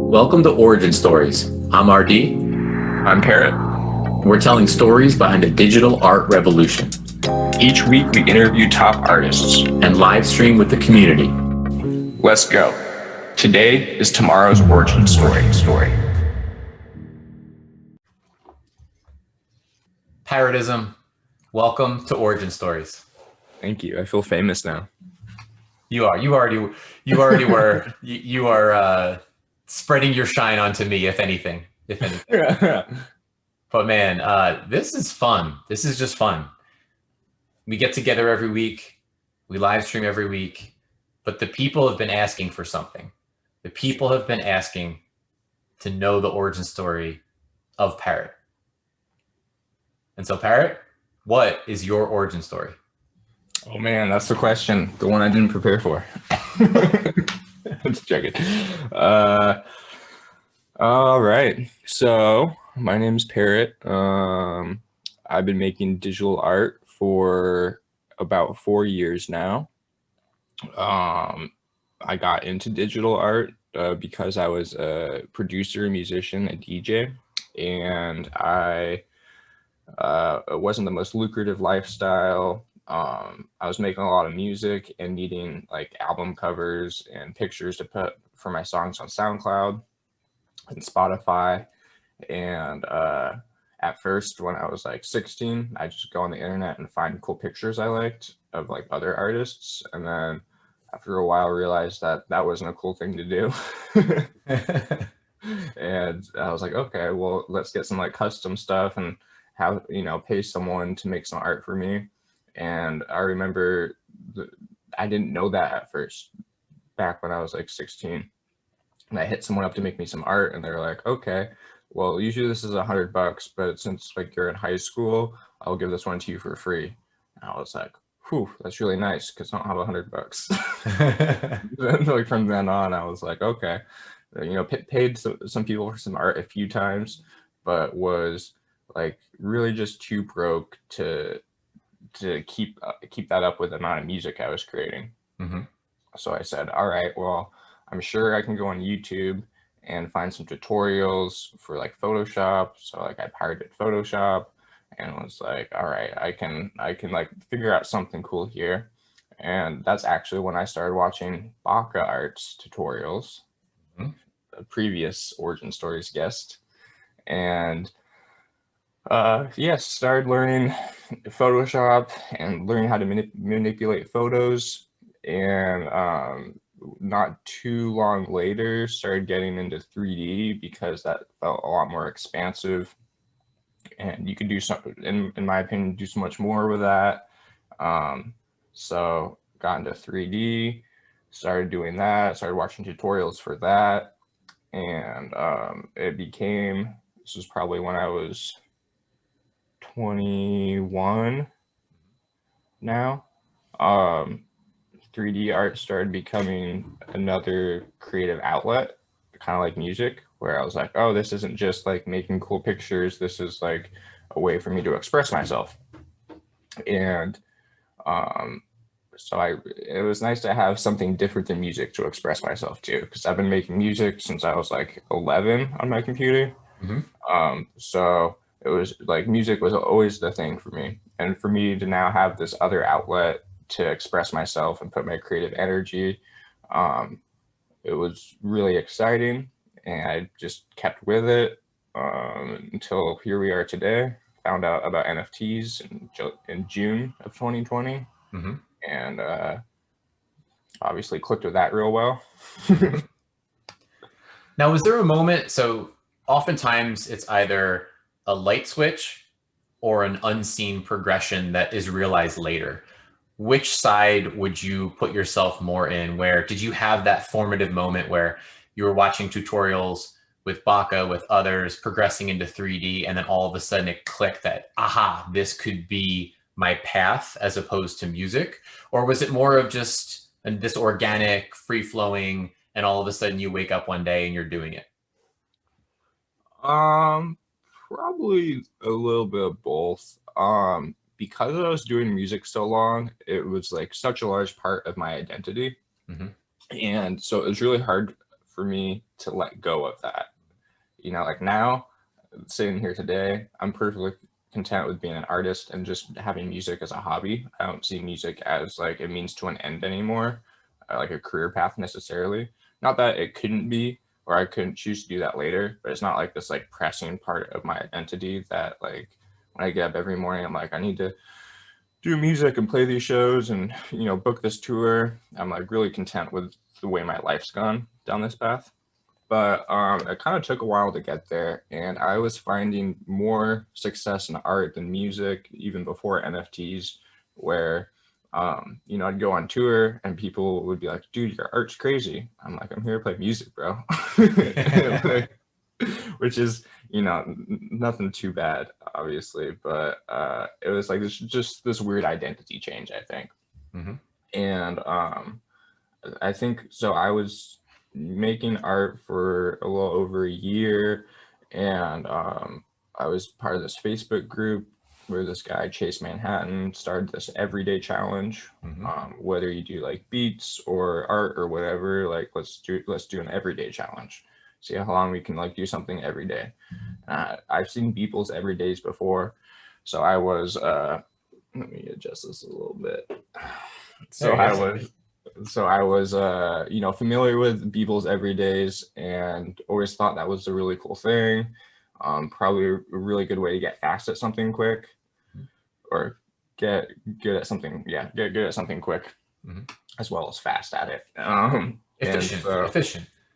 Welcome to Origin Stories. I'm RD. I'm Parrott. We're telling stories behind the digital art revolution. Each week we interview top artists and live stream with the community. Let's go. Today is tomorrow's origin story. Parrotism, welcome to Origin Stories. Thank you. I feel famous now. You already were. You are spreading your shine onto me, if anything. But man, this is fun. This is just fun. We get together every week. We live stream every week. But the people have been asking for something. The people have been asking to know the origin story of Parrott. And so, Parrott, what is your origin story? Oh man, that's the question. The one I didn't prepare for. Let's check it. All right. So my name's Parrott. I've been making digital art for about 4 years now. I got into digital art because I was a producer, musician, a DJ, and it wasn't the most lucrative lifestyle. I was making a lot of music and needing like album covers and pictures to put for my songs on SoundCloud and Spotify. And at first, when I was like 16, I just go on the internet and find cool pictures I liked of like other artists. And then after a while, realized that that wasn't a cool thing to do. And I was like, okay, well, let's get some like custom stuff and have, pay someone to make some art for me. And I remember I didn't know that at first, back when I was like 16. And I hit someone up to make me some art, and they're like, okay, well, usually this is $100, but since like you're in high school, I'll give this one to you for free. And I was like, whew, that's really nice, because I don't have $100. Like from then on, I was like, okay, paid some people for some art a few times, but was like really just too broke to keep that up with the amount of music I was creating. Mm-hmm. So I said, all right, well, I'm sure I can go on YouTube and find some tutorials for like Photoshop. So like I pirated Photoshop and was like, all right, I can like figure out something cool here. And that's actually when I started watching BakaArts tutorials, Mm-hmm. a previous Origin Stories guest. And started learning Photoshop and learning how to manipulate photos. And not too long later, started getting into 3D because that felt a lot more expansive. And you could do something, in my opinion, do so much more with that. So got into 3D, started doing that, started watching tutorials for that. And this was probably when I was 21 now. 3D art started becoming another creative outlet, kind of like music, where I was like, oh, this isn't just like making cool pictures. This is like a way for me to express myself. And so it was nice to have something different than music to express myself to, because I've been making music since I was like 11 on my computer. Mm-hmm. So it was like music was always the thing for me. And for me to now have this other outlet to express myself and put my creative energy, it was really exciting. And I just kept with it until here we are today. Found out about NFTs in June of 2020. Mm-hmm. And obviously clicked with that real well. Now, was there a moment, so oftentimes it's either a light switch or an unseen progression that is realized later. Which side would you put yourself more in? Where did you have that formative moment where you were watching tutorials with Baka, with others, progressing into 3D, and then all of a sudden it clicked that, aha, this could be my path as opposed to music? Or was it more of just this organic, free-flowing, and all of a sudden you wake up one day and you're doing it? Probably a little bit of both. Because I was doing music so long, it was like such a large part of my identity. Mm-hmm. And so it was really hard for me to let go of that. You know, like now, sitting here today, I'm perfectly content with being an artist and just having music as a hobby. I don't see music as like a means to an end anymore, like a career path necessarily. Not that it couldn't be, or I couldn't choose to do that later, but it's not like this like pressing part of my identity that like when I get up every morning, I'm like, I need to do music and play these shows and, you know, book this tour. I'm like really content with the way my life's gone down this path. But it kind of took a while to get there, and I was finding more success in art than music even before NFTs, where you know, I'd go on tour and people would be like, dude, your art's crazy. I'm like, I'm here to play music, bro. Which is, you know, nothing too bad, obviously, but it was like just this weird identity change, I think. Mm-hmm. And I think so. I was making art for a little over a year, and I was part of this Facebook group where this guy Chase Manhattan started this everyday challenge. Whether you do like beats or art or whatever, like let's do an everyday challenge. See how long we can like do something every day. I've seen Beeple's everydays before, so I was let me adjust this a little bit. So I was you know, familiar with Beeple's everydays and always thought that was a really cool thing. Probably a really good way to get fast at something quick, or get good at something. Yeah, get good at something quick, as well as fast at it.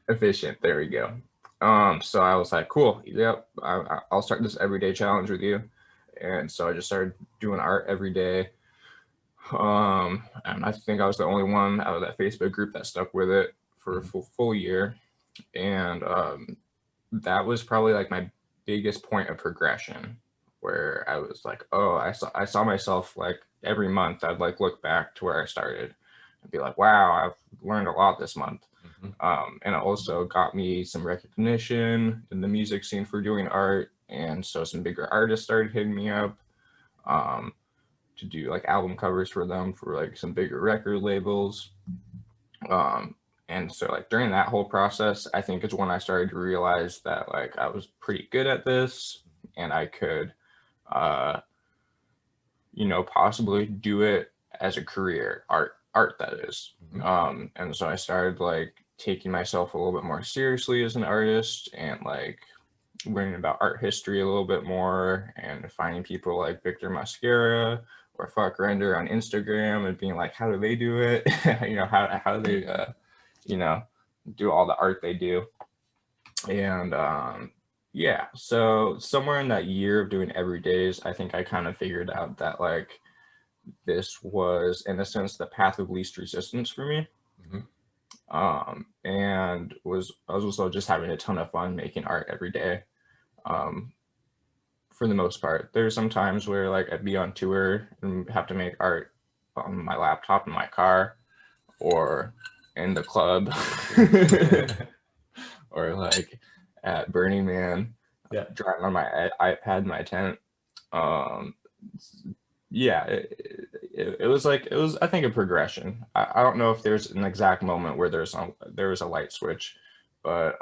Efficient. There we go. So I was like, cool. Yep, I'll start this everyday challenge with you. And so I just started doing art every day. And I think I was the only one out of that Facebook group that stuck with it for a full year. And that was probably like my biggest point of progression, where I was like, oh, I saw myself like every month I'd like look back to where I started and be like, wow, I've learned a lot this month. And it also got me some recognition in the music scene for doing art. And so some bigger artists started hitting me up to do like album covers for them for like some bigger record labels. And so like during that whole process, I think is when I started to realize that like I was pretty good at this and I could, you know, possibly do it as a career, art that is. And so I started like taking myself a little bit more seriously as an artist and like learning about art history a little bit more and finding people like Mosquera or Fvckrender on Instagram and being like, how do they do it? You know, how do they, you know, do all the art they do? And yeah, so somewhere in that year of doing everydays, I think I kind of figured out that like this was in a sense the path of least resistance for me. And I was also just having a ton of fun making art every day. For the most part, there's some times where like I'd be on tour and have to make art on my laptop in my car or in the club or like at Burning Man, driving on my iPad in my tent. Yeah, it was I think a progression. I don't know if there's an exact moment where there was a light switch, but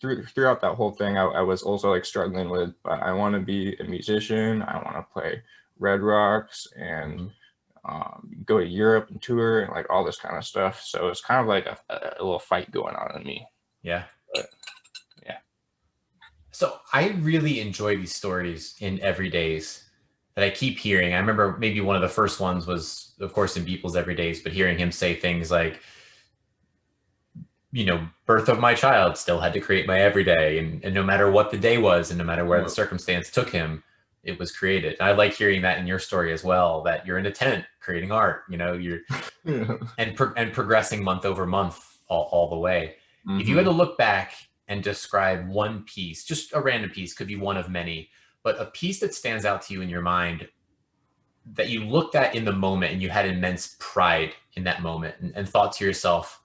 throughout that whole thing, I was also like struggling with, I want to be a musician. I want to play Red Rocks and go to Europe and tour and like all this kind of stuff. So it's kind of like a little fight going on in me. Yeah. But, yeah. So I really enjoy these stories in Everydays that I keep hearing. I remember maybe one of the first ones was, of course, in Beeple's Everydays, but hearing him say things like, you know, birth of my child, still had to create my everyday. And no matter what the day was and no matter where the circumstance took him, it was created. And I like hearing that in your story as well, that you're in a tent creating art, you know, you're and progressing month over month all the way. If you had to look back and describe one piece, just a random piece, could be one of many, but a piece that stands out to you in your mind that you looked at in the moment and you had immense pride in that moment and thought to yourself,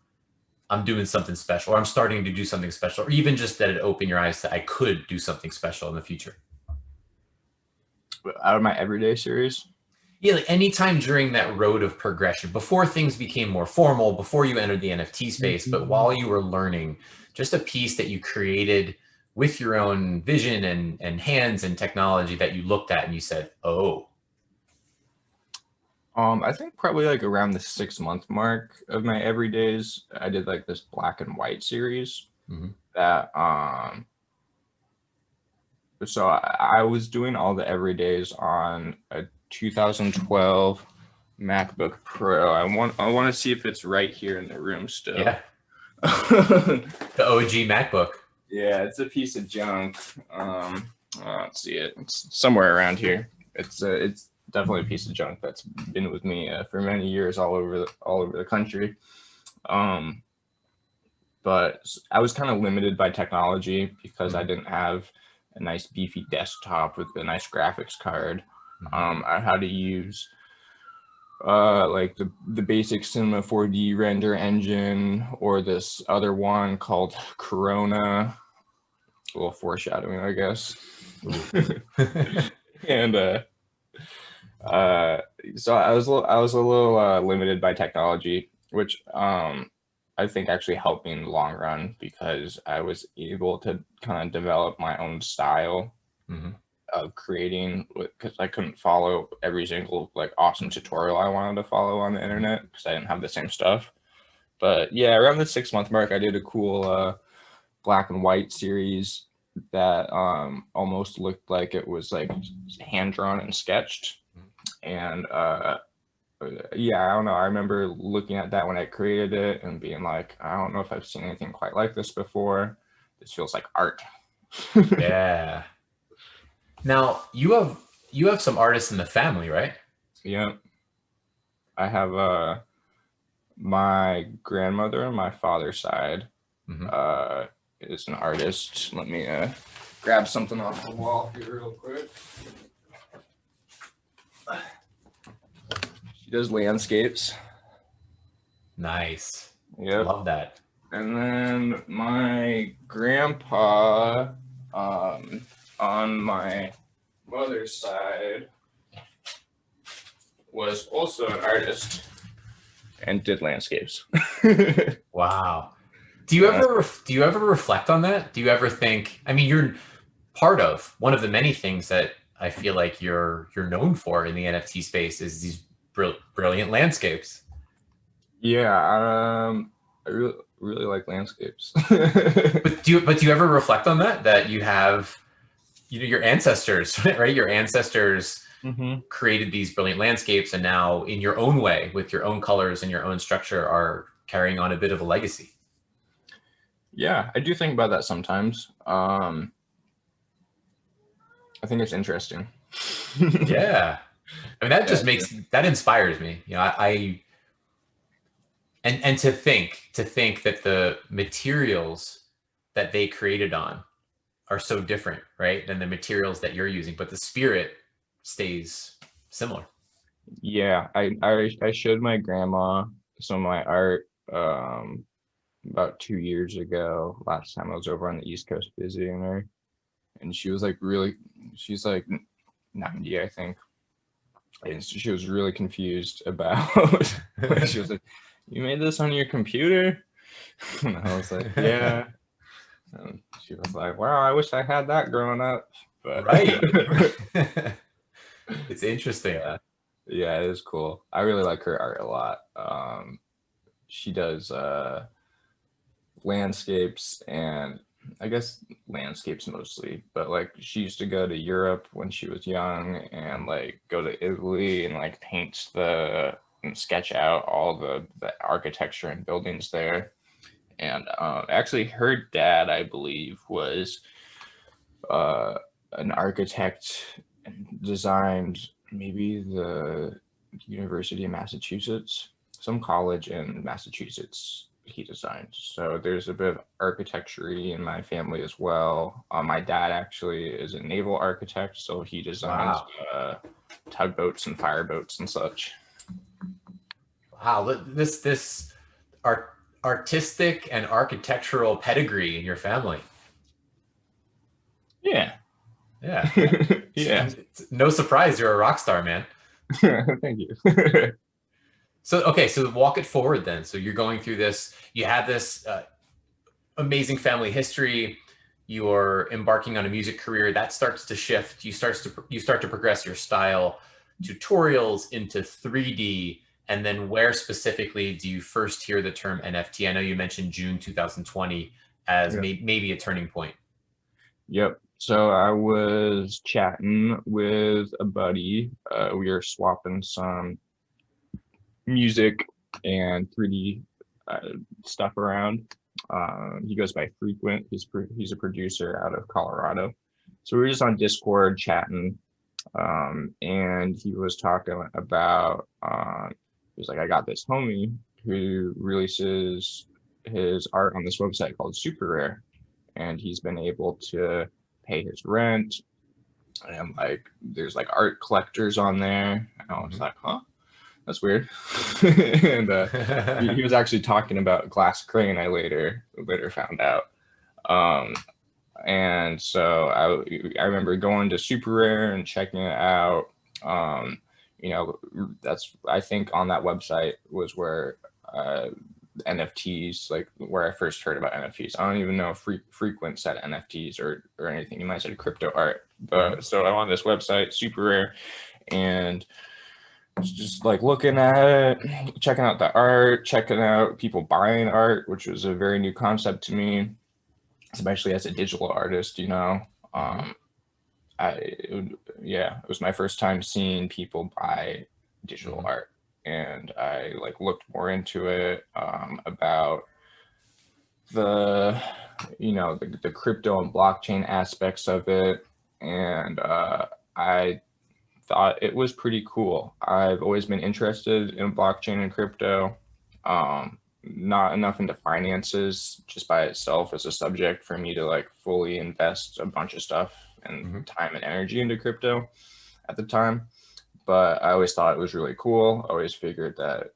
I'm doing something special, or I'm starting to do something special, or even just that it opened your eyes to I could do something special in the future. Out of my everyday series? Yeah, like anytime during that road of progression, before things became more formal, before you entered the NFT space, but while you were learning, just a piece that you created with your own vision and hands and technology that you looked at and you said, oh. I think probably like around the 6-month mark of my everydays, I did like this black and white series that so I was doing all the everydays on a 2012 MacBook Pro. I want to see if it's right here in the room still. Yeah. The OG MacBook. Yeah, it's a piece of junk. I don't see it. It's somewhere around here. It's definitely a piece of junk that's been with me for many years all over the country. But I was kind of limited by technology because I didn't have a nice beefy desktop with a nice graphics card. I had to use like the basic Cinema 4D render engine or this other one called Corona. A little foreshadowing, I guess. And so I was a little limited by technology, which I think actually helped me in the long run because I was able to kind of develop my own style of creating, because I couldn't follow every single like awesome tutorial I wanted to follow on the internet because I didn't have the same stuff. But yeah, around the 6-month mark, I did a cool black and white series that almost looked like it was like hand drawn and sketched. And yeah, I don't know. I remember looking at that when I created it and being like, I don't know if I've seen anything quite like this before. This feels like art. Yeah. Now you have some artists in the family, right? Yeah. I have my grandmother on my father's side is an artist. Let me grab something off the wall here real quick. She does landscapes. Nice. Yeah. Love that. And then my grandpa on my mother's side was also an artist and did landscapes. Wow. Do you ever reflect on that? Do you ever think, I mean, you're part of one of the many things that I feel like you're known for in the NFT space is these brilliant landscapes. Yeah, I really like landscapes. But do you ever reflect on that you have, you know, your ancestors, right? Your ancestors created these brilliant landscapes, and now in your own way, with your own colors and your own structure, are carrying on a bit of a legacy. Yeah, I do think about that sometimes. I think it's interesting. Yeah. I mean, that just that inspires me. You know, and to think that the materials that they created on are so different, right, than the materials that you're using, but the spirit stays similar. Yeah, I showed my grandma some of my art about 2 years ago. Last time I was over on the East Coast visiting her, and she was like she's like 90, I think. And she was really confused about she was like, "You made this on your computer?" And I was like, "Yeah." And she was like, "Wow, I wish I had that growing up." But right. It's interesting. Yeah, it is cool. I really like her art a lot. She does landscapes, and I guess landscapes mostly, but like she used to go to Europe when she was young and like go to Italy and like paint and sketch out all the architecture and buildings there. And actually her dad, I believe, was an architect and designed maybe the University of Massachusetts, some college in Massachusetts he designed. So there's a bit of architecture in my family as well. My dad actually is a naval architect, so he designs tugboats and fireboats and such. Wow, this artistic and architectural pedigree in your family. Yeah. Yeah. Yeah. No surprise you're a rock star, man. Thank you. So, okay, so walk it forward then. So you're going through this, you have this amazing family history, you're embarking on a music career that starts to shift. You start to progress your style, tutorials into 3D, and then where specifically do you first hear the term NFT? I know you mentioned June 2020 as Yeah. maybe a turning point. Yep. So I was chatting with a buddy. We were swapping some music and 3D stuff around. He goes by Frequent. He's a producer out of Colorado. So we were just on Discord chatting, and he was talking about. He was like, I got this homie who releases his art on this website called SuperRare, and he's been able to pay his rent. And like, there's like art collectors on there. And I was like, huh? That's weird. And he was actually talking about Glass Crane. I later found out. And so I remember going to SuperRare and checking it out. You know, that's, I think on that website was where NFTs, like where I first heard about NFTs. I don't even know if Frequent said NFTs or anything. You might have said crypto art. But so I'm on this website, SuperRare, and just like looking at it, checking out the art, checking out people buying art, which was a very new concept to me, especially as a digital artist, you know. It was my first time seeing people buy digital art, and I like looked more into it, about the, you know, the crypto and blockchain aspects of it, and I thought it was pretty cool. I've always been interested in blockchain and crypto. Not enough into finances just by itself as a subject for me to like fully invest a bunch of stuff and time and energy into crypto at the time. But I always thought it was really cool. I always figured that,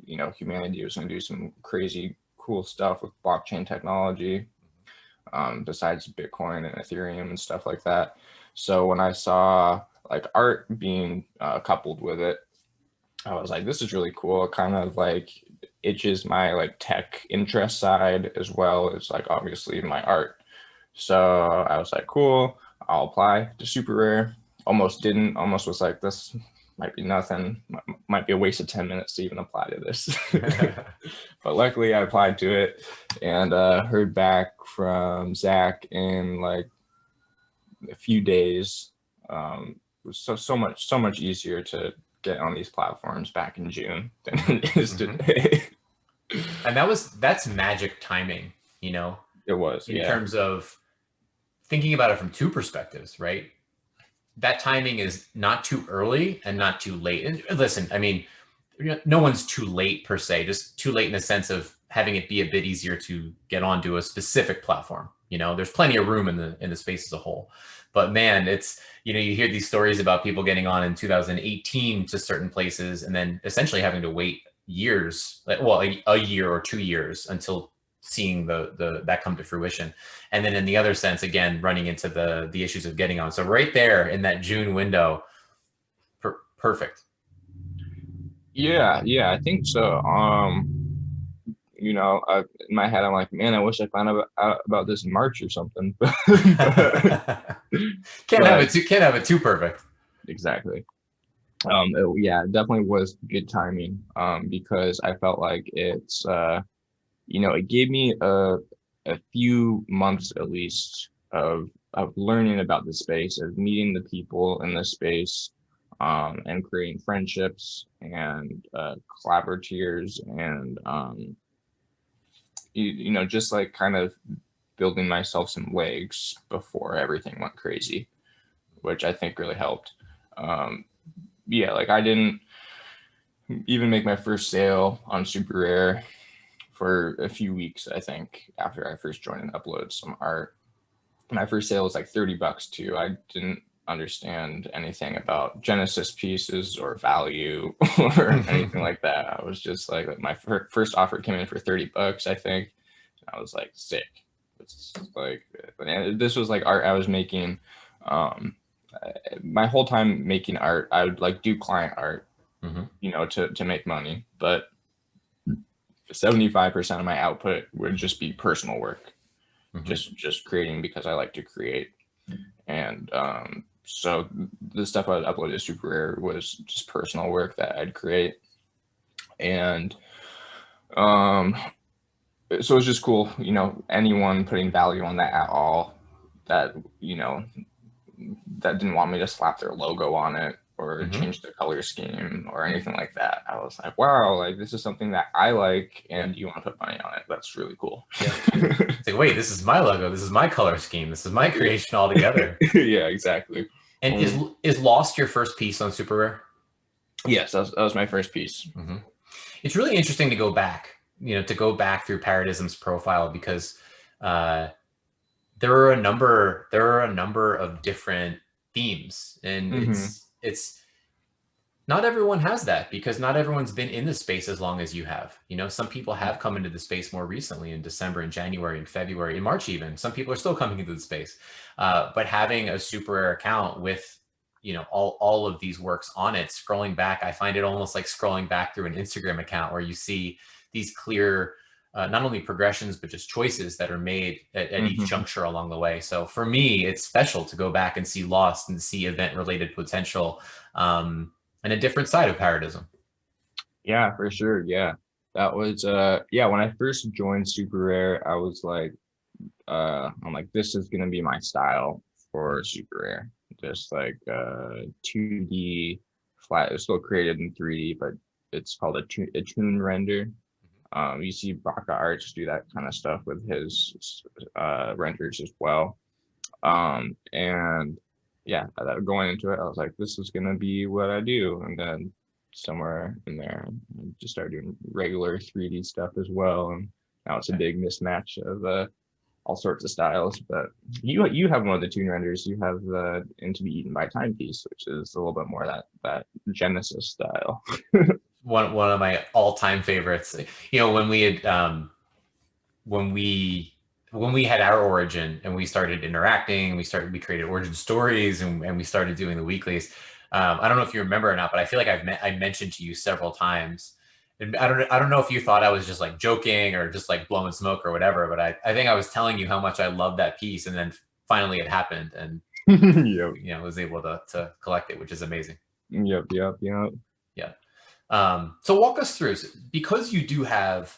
you know, humanity was going to do some crazy cool stuff with blockchain technology, besides Bitcoin and Ethereum and stuff like that. So when I saw like art being coupled with it, I was like, this is really cool. It kind of like itches my like tech interest side as well as like obviously my art. So I was like, cool, I'll apply to SuperRare. Almost was like, this might be nothing, might be a waste of 10 minutes to even apply to this. But luckily I applied to it and heard back from Zach in like a few days. It was so much easier to get on these platforms back in June than it is today. And that's magic timing, you know. It was, in terms of thinking about it from two perspectives, right? That timing is not too early and not too late. And listen, I mean, no one's too late per se, just too late in the sense of having it be a bit easier to get onto a specific platform. You know, there's plenty of room in the space as a whole. But man, it's, you know, you hear these stories about people getting on in 2018 to certain places and then essentially having to wait years, well, a year or 2 years until seeing that come to fruition. And then in the other sense, again, running into the issues of getting on. So right there in that June window, perfect. Yeah, I think so. You know, in my head, I'm like, man, I wish I found out about this in March or something. Can't have it too perfect. Exactly. It definitely was good timing. Because I felt like it's, you know, it gave me a few months at least of learning about the space, of meeting the people in the space, and creating friendships and collaborators and you know, just like kind of building myself some legs before everything went crazy, which I think really helped. Yeah, like I didn't even make my first sale on SuperRare for a few weeks, I think, after I first joined and uploaded some art. My first sale was like $30 too. I didn't understand anything about Genesis pieces or value or anything like that. I was just like my first offer came in for $30, I think. And I was like, sick. It's like, this was like art I was making my whole time making art, I would like do client art, Mm-hmm. you know, to make money, but 75% of my output would just be personal work, Mm-hmm. just creating because I like to create. And so the stuff I would upload to SuperRare was just personal work that I'd create. And so it's just cool, you know, anyone putting value on that at all, that, you know, that didn't want me to slap their logo on it or Mm-hmm. change the color scheme or anything like that. I was like, wow, like this is something that I like and you want to put money on it. That's really cool. Yeah. It's like, wait, this is my logo. This is my color scheme. This is my creation altogether. Yeah, exactly. And is Lost your first piece on SuperRare? Yes, that was my first piece. Mm-hmm. It's really interesting to go back, you know, to go back through Parrotism's profile, because there are a number of different themes, and it's not everyone has that, because not everyone's been in the space as long as you have. You know, some people have come into the space more recently, in December and January and February and March even. Some people are still coming into the space, but having a SuperRare account with, you know, all of these works on it, scrolling back, I find it almost like scrolling back through an Instagram account, where you see these clear not only progressions, but just choices that are made at each juncture along the way. So for me, it's special to go back and see Lost and see event-related potential, and a different side of Parrotism. Yeah, for sure. Yeah, that was yeah, when I first joined SuperRare, I was like, I'm like, this is gonna be my style for SuperRare. Just like 2D flat. It's still created in 3D, but it's called a toon render. You see BakaArts do that kind of stuff with his renders as well. And yeah, going into it, I was like, this is gonna be what I do. And then somewhere in there, I just started doing regular 3D stuff as well. And now it's a big mismatch of all sorts of styles. But you have one of the toon renders. You have the "And to Be Eaten by Timepiece," which is a little bit more that Genesis style. One of my all-time favorites. You know, when we had when we had our origin and we started interacting, we created origin stories, and we started doing the weeklies. I don't know if you remember or not, but I feel like I mentioned to you several times. And I don't know if you thought I was just like joking or just like blowing smoke or whatever, but I think I was telling you how much I love that piece, and then finally it happened, and Yep. you know, was able to collect it, which is amazing. Yep. Yeah. So walk us through, because you do have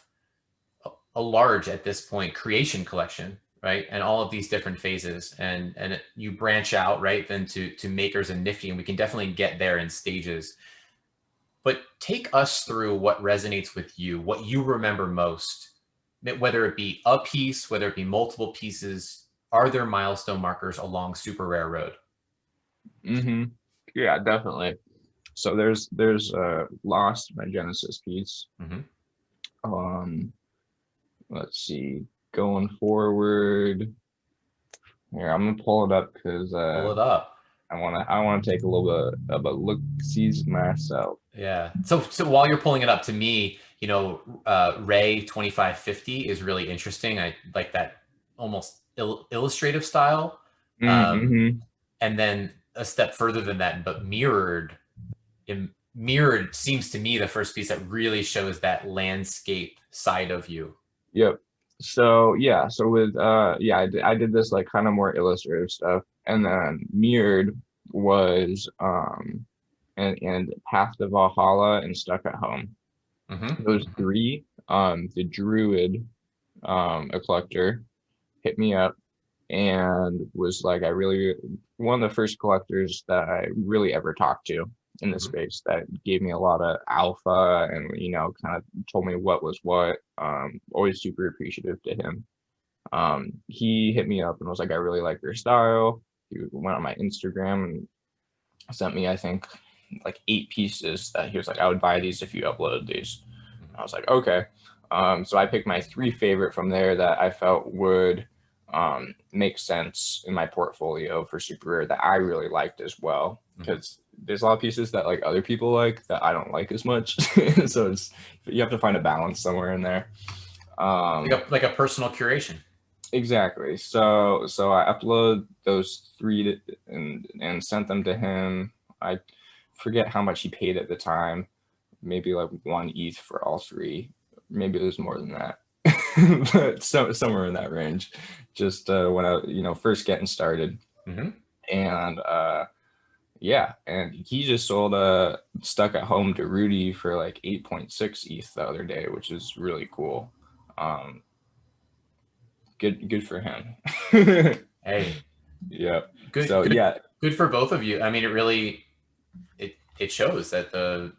a large, at this point, creation collection, right? And all of these different phases, and you branch out, right, then to makers and Nifty, and we can definitely get there in stages. But take us through what resonates with you, what you remember most, whether it be a piece, whether it be multiple pieces. Are there milestone markers along SuperRare Road? Yeah, definitely. So there's Lost, my Genesis piece. Let's see, going forward here, I'm gonna pull it up because pull it up. I want to take a little bit of a look sees myself. Yeah. So while you're pulling it up, to me, you know, Ray 2550 is really interesting. I like that almost illustrative style. And then a step further than that, but mirrored seems to me the first piece that really shows that landscape side of you. Yep. So yeah, so with yeah, I did this like kind of more illustrative stuff, and then mirrored was and Path to Valhalla and Stuck at Home. Those three, the Druid, a collector, hit me up and was like, one of the first collectors that I really ever talked to in the space, that gave me a lot of alpha and, you know, kind of told me what was what. Always super appreciative to him. He hit me up and was like, I really like your style. He went on my Instagram and sent me, I think, like 8 pieces that he was like, I would buy these if you uploaded these. I was like, okay. So I picked my 3 favorite from there that I felt would make sense in my portfolio for SuperRare, that I really liked as well, because there's a lot of pieces that like other people like that I don't like as much. So you have to find a balance somewhere in there. Like a personal curation. Exactly. So I upload those three and sent them to him. I forget how much he paid at the time. Maybe like 1 ETH for all three. Maybe it was more than that. But somewhere in that range. Just when I, first getting started. Mm-hmm. And yeah, and he just sold Stuck at Home to Rudy for like 8.6 ETH the other day, which is really cool. Good for him. Hey, Yeah. good, So good, yeah. good for both of you. I mean, it shows that the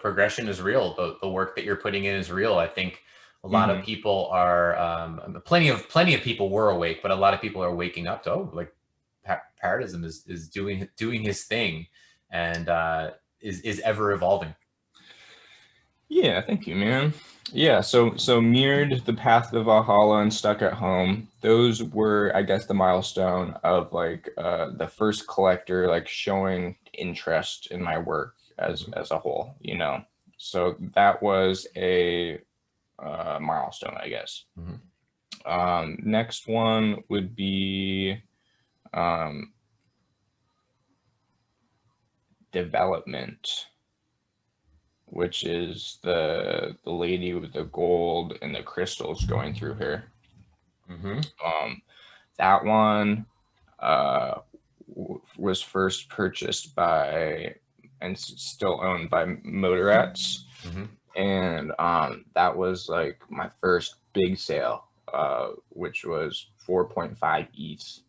progression is real. The work that you're putting in is real. I think a lot of people are, plenty of people were awake, but a lot of people are waking up to, like, Parrotism is doing his thing, and is ever evolving. Yeah, thank you, man. Yeah, so Mirrored, The Path to Valhalla, and Stuck at Home, those were, I guess, the milestone of like the first collector like showing interest in my work as a whole, So that was a milestone, I guess. Next one would be development, which is the lady with the gold and the crystals going through her. That one was first purchased by and still owned by Mohrbacher. And that was like my first big sale, which was 4.5 ETH.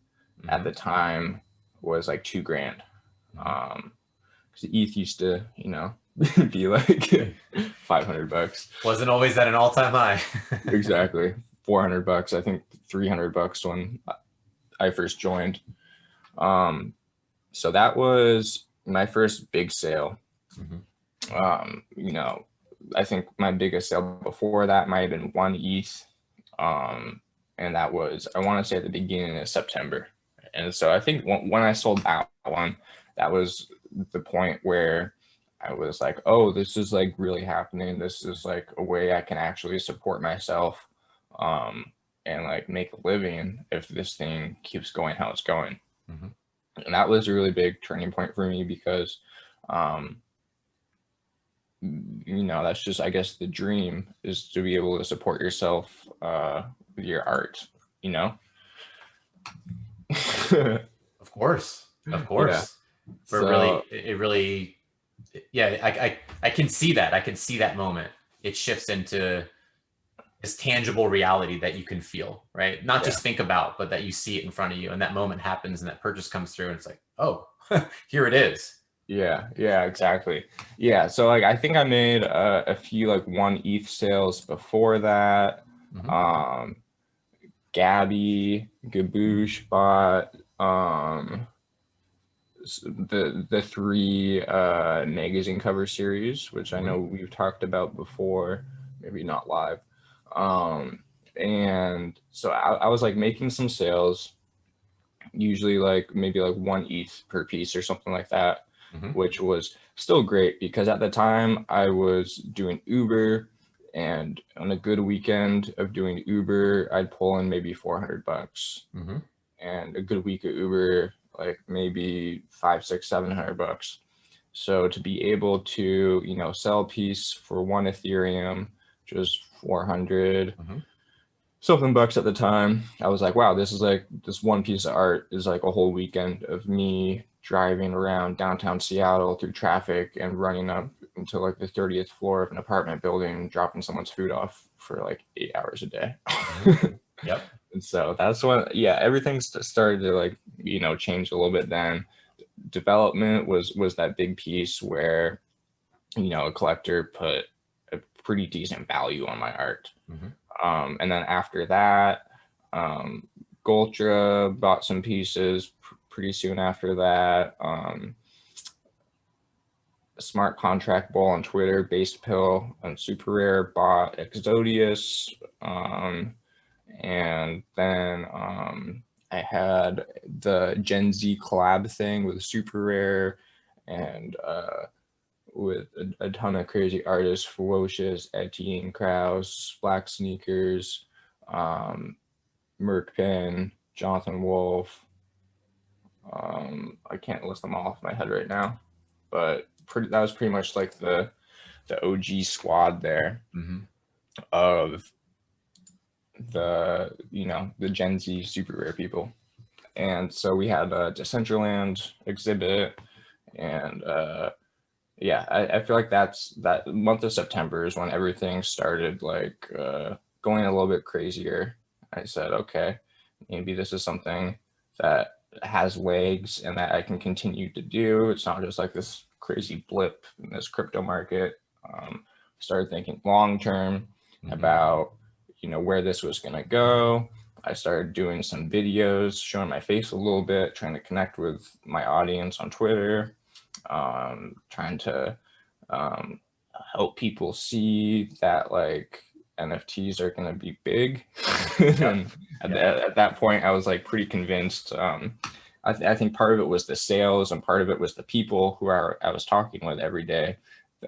At the time was like $2,000. Because ETH used to, be like $500. Wasn't always at an all-time high. Exactly. $400. I think $300 when I first joined. So that was my first big sale. I think my biggest sale before that might have been 1 ETH. And that was, I want to say, at the beginning of September. And so I think when I sold that one, that was the point where I was like, oh, this is like really happening. This is like a way I can actually support myself, and like make a living if this thing keeps going how it's going. And that was a really big turning point for me because, that's just, I guess, the dream is to be able to support yourself with your art, Of course. Yeah. But So, I can see that. I can see that moment. It shifts into this tangible reality that you can feel, right? Not just think about, but that you see it in front of you, and that moment happens, and that purchase comes through, and it's like, oh, here it is. Yeah, exactly. Yeah, so like I think I made a few like 1 ETH sales before that. Gabusch bought the 3 magazine cover series, which I know we've talked about before, maybe not live. And so I was like making some sales, usually like maybe like 1 ETH per piece or something like that, which was still great because at the time I was doing Uber, and on a good weekend of doing Uber, I'd pull in maybe $400. And a good week of Uber, like maybe $500, $600, $700. So to be able to, sell a piece for 1 Ethereum, which was 400 something bucks at the time, I was like, wow, this is like, this one piece of art is like a whole weekend of me driving around downtown Seattle through traffic and running up into like the 30th floor of an apartment building and dropping someone's food off for like 8 hours a day. Yep. And so that's when, everything started to like, change a little bit then. Development was that big piece where, a collector put a pretty decent value on my art. And then after that, Goltra bought some pieces pretty soon after that. Smart Contract Bull on Twitter, Based Pill on SuperRare bought Odious. And then I had the Gen Z collab thing with SuperRare and with a ton of crazy artists, Fewocious, Etienne Kraus, Black Sneakers. Merkpin, Jonathan Wolfe. I can't list them all off my head right now, but that was pretty much like the OG squad there of the the Gen Z SuperRare people. And so we had a Decentraland exhibit, and yeah, I feel like that month of September is when everything started like going a little bit crazier. I said, okay, maybe this is something that has legs and that I can continue to do. It's not just like this crazy blip in this crypto market. Started thinking long term about where this was going to go. I started doing some videos, showing my face a little bit, trying to connect with my audience on Twitter, trying to help people see that like NFTs are going to be big. And at that point, I was like pretty convinced. I think part of it was the sales, and part of it was the people who I was talking with every day,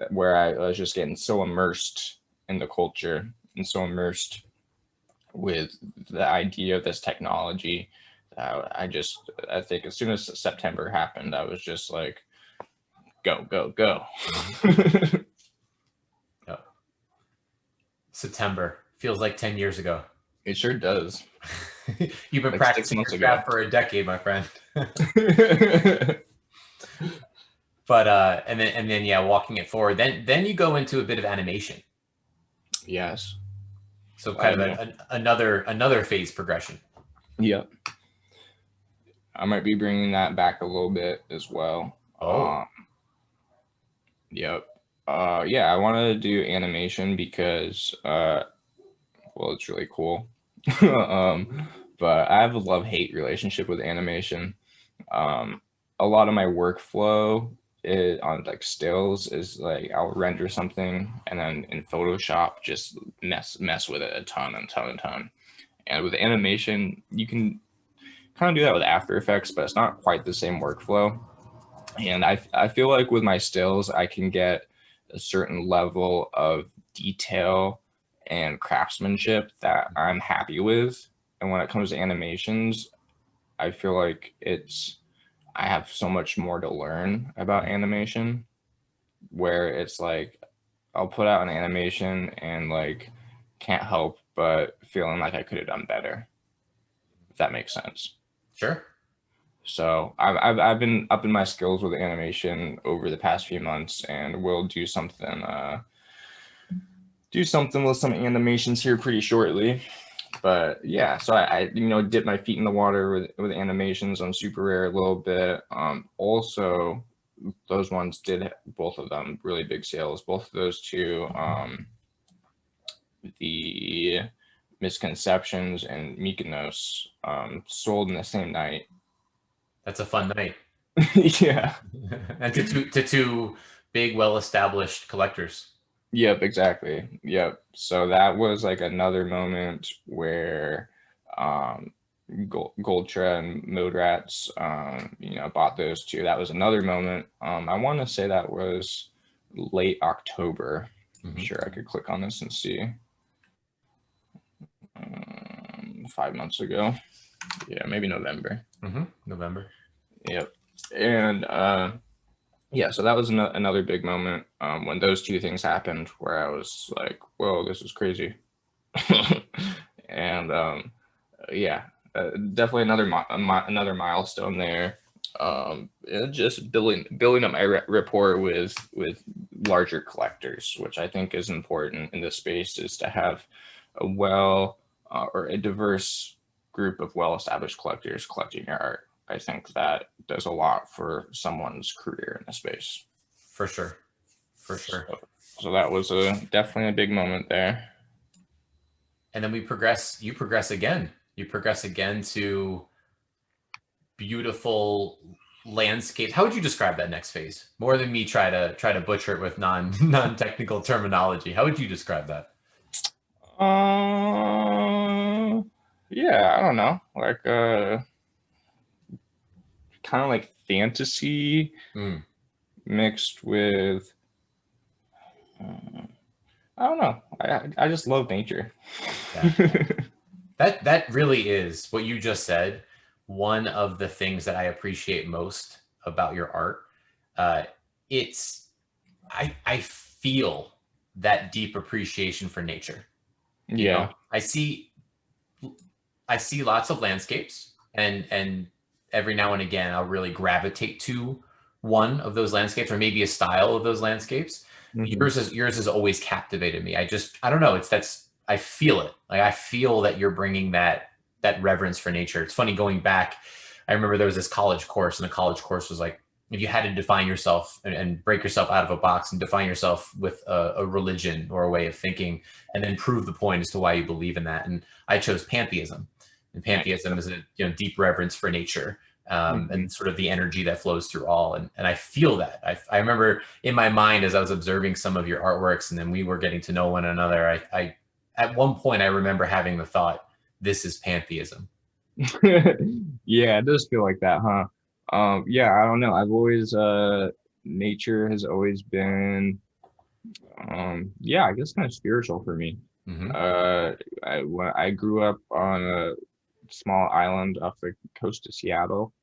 where I was just getting so immersed in the culture and so immersed with the idea of this technology. I think as soon as September happened, I was just like, go, go, go. Yep. September feels like 10 years ago. It sure does. You've been like practicing your craft for a decade, my friend. But and then yeah, walking it forward. Then you go into a bit of animation. Yes. So kind of another phase progression. Yep. I might be bringing that back a little bit as well. Oh. Yep. Yeah, I wanted to do animation because well, it's really cool. But I have a love-hate relationship with animation. A lot of my workflow on like stills is like I'll render something and then in Photoshop just mess with it a ton. And with animation, you can kind of do that with After Effects, but it's not quite the same workflow. And I feel like with my stills, I can get a certain level of detail and craftsmanship that I'm happy with. And when it comes to animations, I feel like I have so much more to learn about animation, where it's like I'll put out an animation and like can't help but feeling like I could have done better, if that makes sense. Sure. So I've been upping my skills with animation over the past few months, and we'll do something with some animations here pretty shortly. But yeah, so I dip my feet in the water with animations on SuperRare a little bit. Also, those ones did, both of them, really big sales. Both of those two, the Misconceptions and Mykonos, sold in the same night. That's a fun night. Yeah. And to two big, well-established collectors. Yep, exactly. Yep. So that was like another moment where Goltra and Modrats, bought those two. That was another moment. I want to say that was late October. I'm sure I could click on this and see. 5 months ago. Yeah, maybe November. November. Yep. And yeah, so that was another big moment when those two things happened, where I was like, whoa, this is crazy. And yeah, definitely another milestone there. Just building up my rapport with larger collectors, which I think is important in this space, is to have a diverse group of well-established collectors collecting your art. I think that does a lot for someone's career in the space. For sure. So that was definitely a big moment there. And then you progress again. You progress again to beautiful landscapes. How would you describe that next phase? More than me try to butcher it with non-technical terminology. How would you describe that? Yeah, I don't know. Like kind of like fantasy mixed with I don't know. I just love nature. Yeah. That really is what you just said. One of the things that I appreciate most about your art. Uh, it's I feel that deep appreciation for nature. You know, Yeah. I see lots of landscapes, and every now and again I'll really gravitate to one of those landscapes, or maybe a style of those landscapes. Hmm. Yours has always captivated me. I don't know, that's I feel it. Like I feel that you're bringing that reverence for nature. It's funny going back. I remember there was this college course, and the college course was like, if you had to define yourself and break yourself out of a box and define yourself with a religion or a way of thinking, and then prove the point as to why you believe in that. And I chose pantheism. And pantheism is a deep reverence for nature, Hmm. and sort of the energy that flows through all. And I feel that. I remember in my mind as I was observing some of your artworks, and then we were getting to know one another. I at one point I remember having the thought, "This is pantheism." Yeah, it does feel like that, huh? Yeah, I don't know. I've always nature has always been yeah, I guess kind of spiritual for me. Hmm. When I grew up on a small island off the coast of Seattle,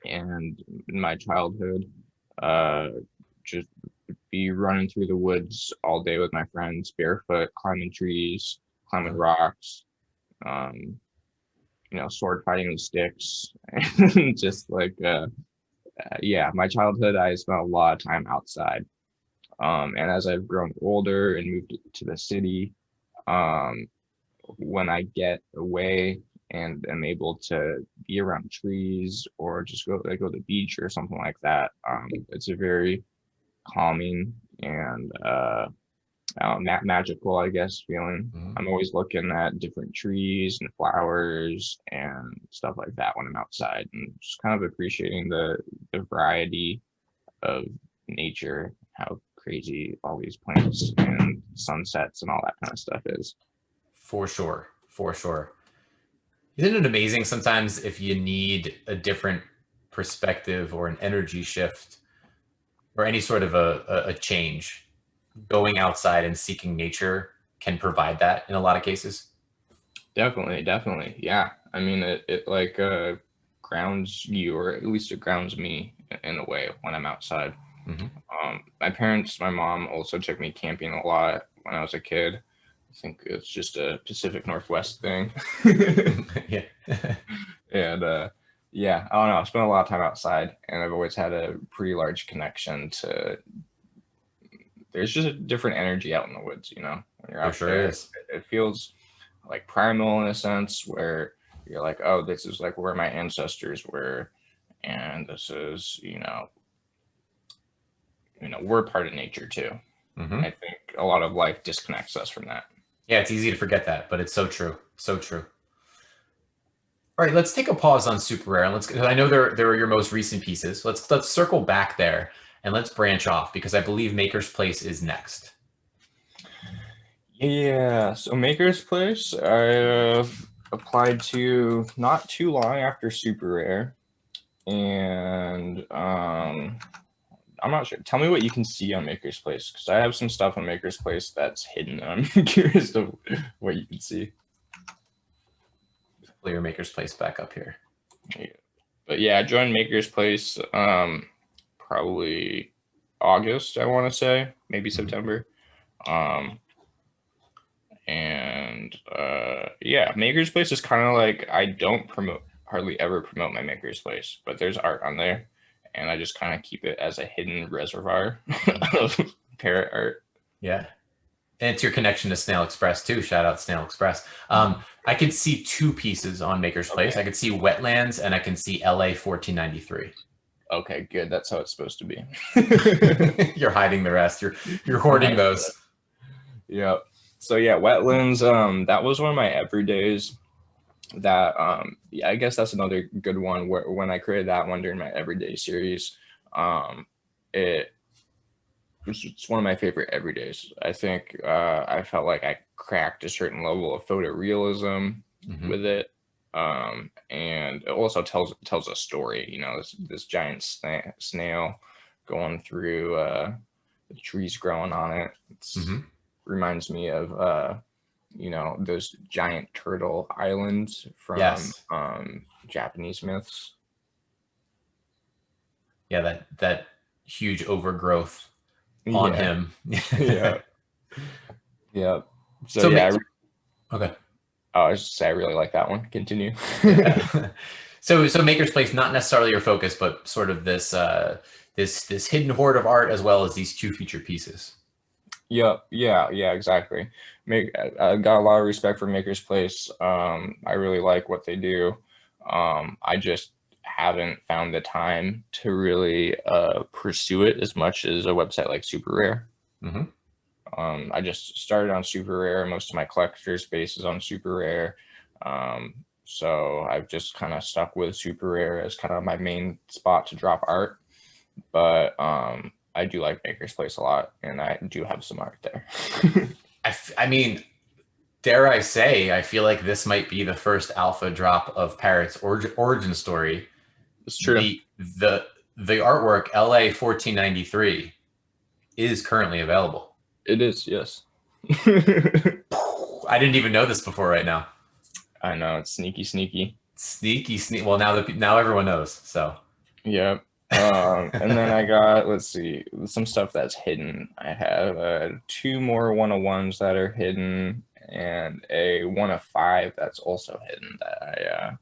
and in my childhood, uh, just be running through the woods all day with my friends, barefoot, climbing trees, climbing rocks, um, sword fighting with sticks, and just like yeah, my childhood, I spent a lot of time outside. And as I've grown older and moved to the city, um, when I get away and am able to be around trees or just go to the beach or something like that, it's a very calming and magical, I guess, feeling. Hmm. I'm always looking at different trees and flowers and stuff like that when I'm outside, and just kind of appreciating the variety of nature, how crazy all these plants and sunsets and all that kind of stuff is. For sure, for sure. Isn't it amazing sometimes if you need a different perspective or an energy shift or any sort of a change, going outside and seeking nature can provide that in a lot of cases. Definitely, definitely. Yeah. I mean, it like grounds you, or at least it grounds me in a way when I'm outside. Hmm. My mom also took me camping a lot when I was a kid. I think it's just a Pacific Northwest thing. Yeah. And yeah, I don't know. I spent a lot of time outside, and I've always had a pretty large connection to. There's just a different energy out in the woods, when you're There out sure there. is. It feels like primal in a sense, where you're like, oh, this is like where my ancestors were, and this is, we're part of nature too. And Hmm. I think a lot of life disconnects us from that. Yeah, it's easy to forget that, but it's so true. So true. All right, let's take a pause on SuperRare, and let's. I know there are your most recent pieces. Let's circle back there and let's branch off because I believe MakersPlace is next. Yeah, so MakersPlace, I applied to not too long after SuperRare, and I'm not sure. Tell me what you can see on MakersPlace, because I have some stuff on MakersPlace that's hidden. I'm curious to what you can see. Pull your MakersPlace back up here. Yeah. But yeah, I joined MakersPlace probably August, I want to say, maybe Mhm. September. And yeah, MakersPlace is kind of like, I don't hardly ever promote my MakersPlace, but there's art on there, and I just kind of keep it as a hidden reservoir of Parrott art. Yeah. And it's your connection to Snail Express too. Shout out Snail Express. I could see two pieces on MakersPlace. Okay. I could see Wetlands and I can see LA 1493. Okay, good. That's how it's supposed to be. You're hiding the rest. You're hoarding those. Yeah. So yeah, Wetlands, that was one of my everydays that yeah, I guess that's another good one where when I created that one during my everyday series, it it's one of my favorite everydays. I think I felt like I cracked a certain level of photorealism Hmm. with it. And it also tells a story, this giant snail going through the trees growing on it. It's Hmm. reminds me of you know, those giant turtle islands from Yes. Japanese myths. Yeah, that huge overgrowth on Yeah. him. Yeah. Yeah. So So yeah, okay. I was just say I really like that one. Continue. Yeah. So Maker's Place, not necessarily your focus, but sort of this hidden hoard of art, as well as these 2 featured pieces. Yep. Yeah. Yeah. Exactly. I got a lot of respect for Maker's Place. I really like what they do. I just haven't found the time to really pursue it as much as a website like SuperRare. Mm-hmm. I just started on SuperRare. Most of my collector space is on SuperRare. So I've just kind of stuck with SuperRare as kind of my main spot to drop art. But I do like Maker's Place a lot, and I do have some art there. I mean, dare I say, I feel like this might be the first alpha drop of Parrott's origin story. It's true. The artwork LA 1493 is currently available. It is, yes. I didn't even know this before right now. I know, it's sneaky. Well, now everyone knows. So yeah. And then I got, let's see, some stuff that's hidden. I have 2 more 101s that are hidden, and a 1 of 5 that's also hidden that I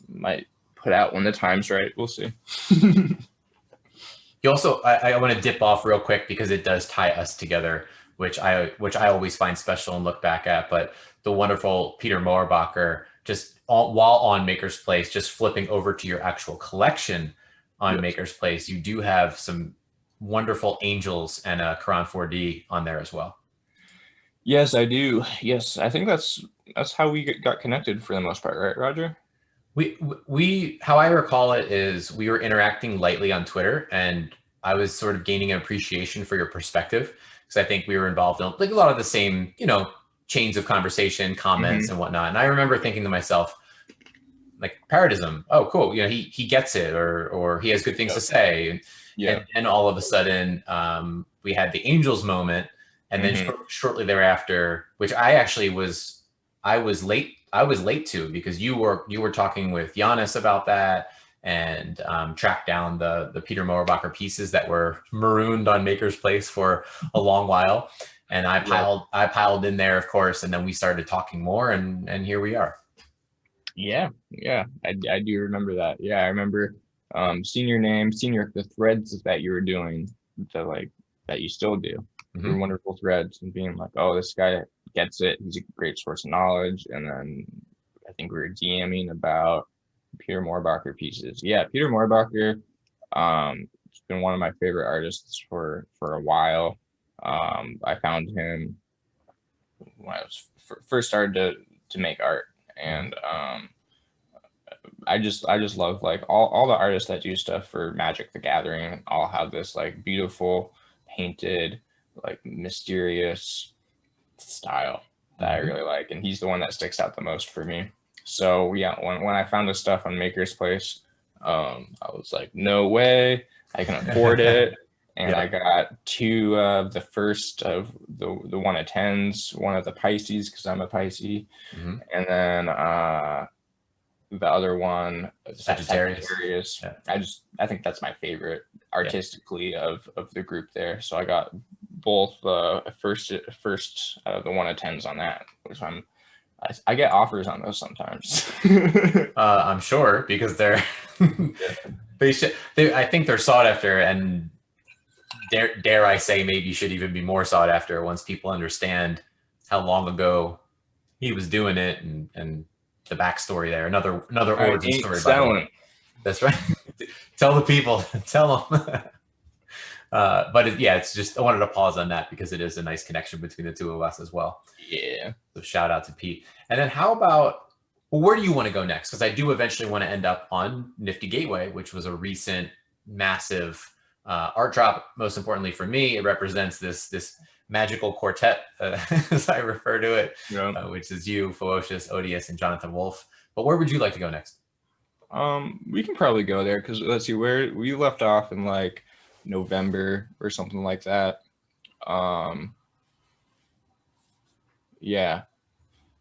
might put out when the time's right. We'll see. You also, I want to dip off real quick because it does tie us together, which I always find special and look back at. But the wonderful Peter Mohrbacher, just while on Maker's Place, just flipping over to your actual collection on Yes. Maker's Place, you do have some wonderful angels and a Quran 4D on there as well. Yes, I do. Yes, I think that's how we got connected for the most part, right, Roger? We how I recall it is we were interacting lightly on Twitter, and I was sort of gaining an appreciation for your perspective, because I think we were involved in like a lot of the same, chains of conversation, comments, and whatnot. And I remember thinking to myself, like, Parrotism, oh cool, he gets it, or he has good things to say. And all of a sudden we had the angels moment, and then shortly thereafter, which I was late to, because you were talking with Giannis about that, and tracked down the Peter Mohrbacher pieces that were marooned on Maker's Place for a long while. And I piled in there, of course, and then we started talking more, and here we are. Yeah, I do remember that. Yeah, I remember seeing your name, seeing the threads that you were doing, that you still do. They were wonderful threads, and being like, oh, this guy gets it. He's a great source of knowledge. And then I think we were DMing about Peter Mohrbacher pieces. Yeah, Peter Mohrbacher, it's been one of my favorite artists for a while. I found him when I was first started to make art, and I just love like all the artists that do stuff for Magic the Gathering all have this like beautiful painted, like mysterious style that I really like, and he's the one that sticks out the most for me. So yeah, when I found this stuff on Maker's Place, I was like, no way, I can afford it. And I got 2 of the first of the 1 of 10s, 1 of the Pisces, because I'm a Pisces, and then the other one, Sagittarius. Yeah. I think that's my favorite artistically of the group there. So I got both first the 1 of 10s on that, which I get offers on those sometimes. I'm sure, because they're I think they're sought after, and dare I say, maybe should even be more sought after once people understand how long ago he was doing it, and the backstory there. Another origin story. By the way. That's right. Tell the people. Tell them. But it's just, I wanted to pause on that because it is a nice connection between the two of us as well. Yeah. So shout out to Pete. And then how about, where do you want to go next? Because I do eventually want to end up on Nifty Gateway, which was a recent massive art drop. Most importantly for me, it represents this magical quartet, as I refer to it, which is you, Fewocious, Odious, and Jonathan Wolfe. But where would you like to go next? We can probably go there, because let's see, where we left off in like November or something like that. Yeah.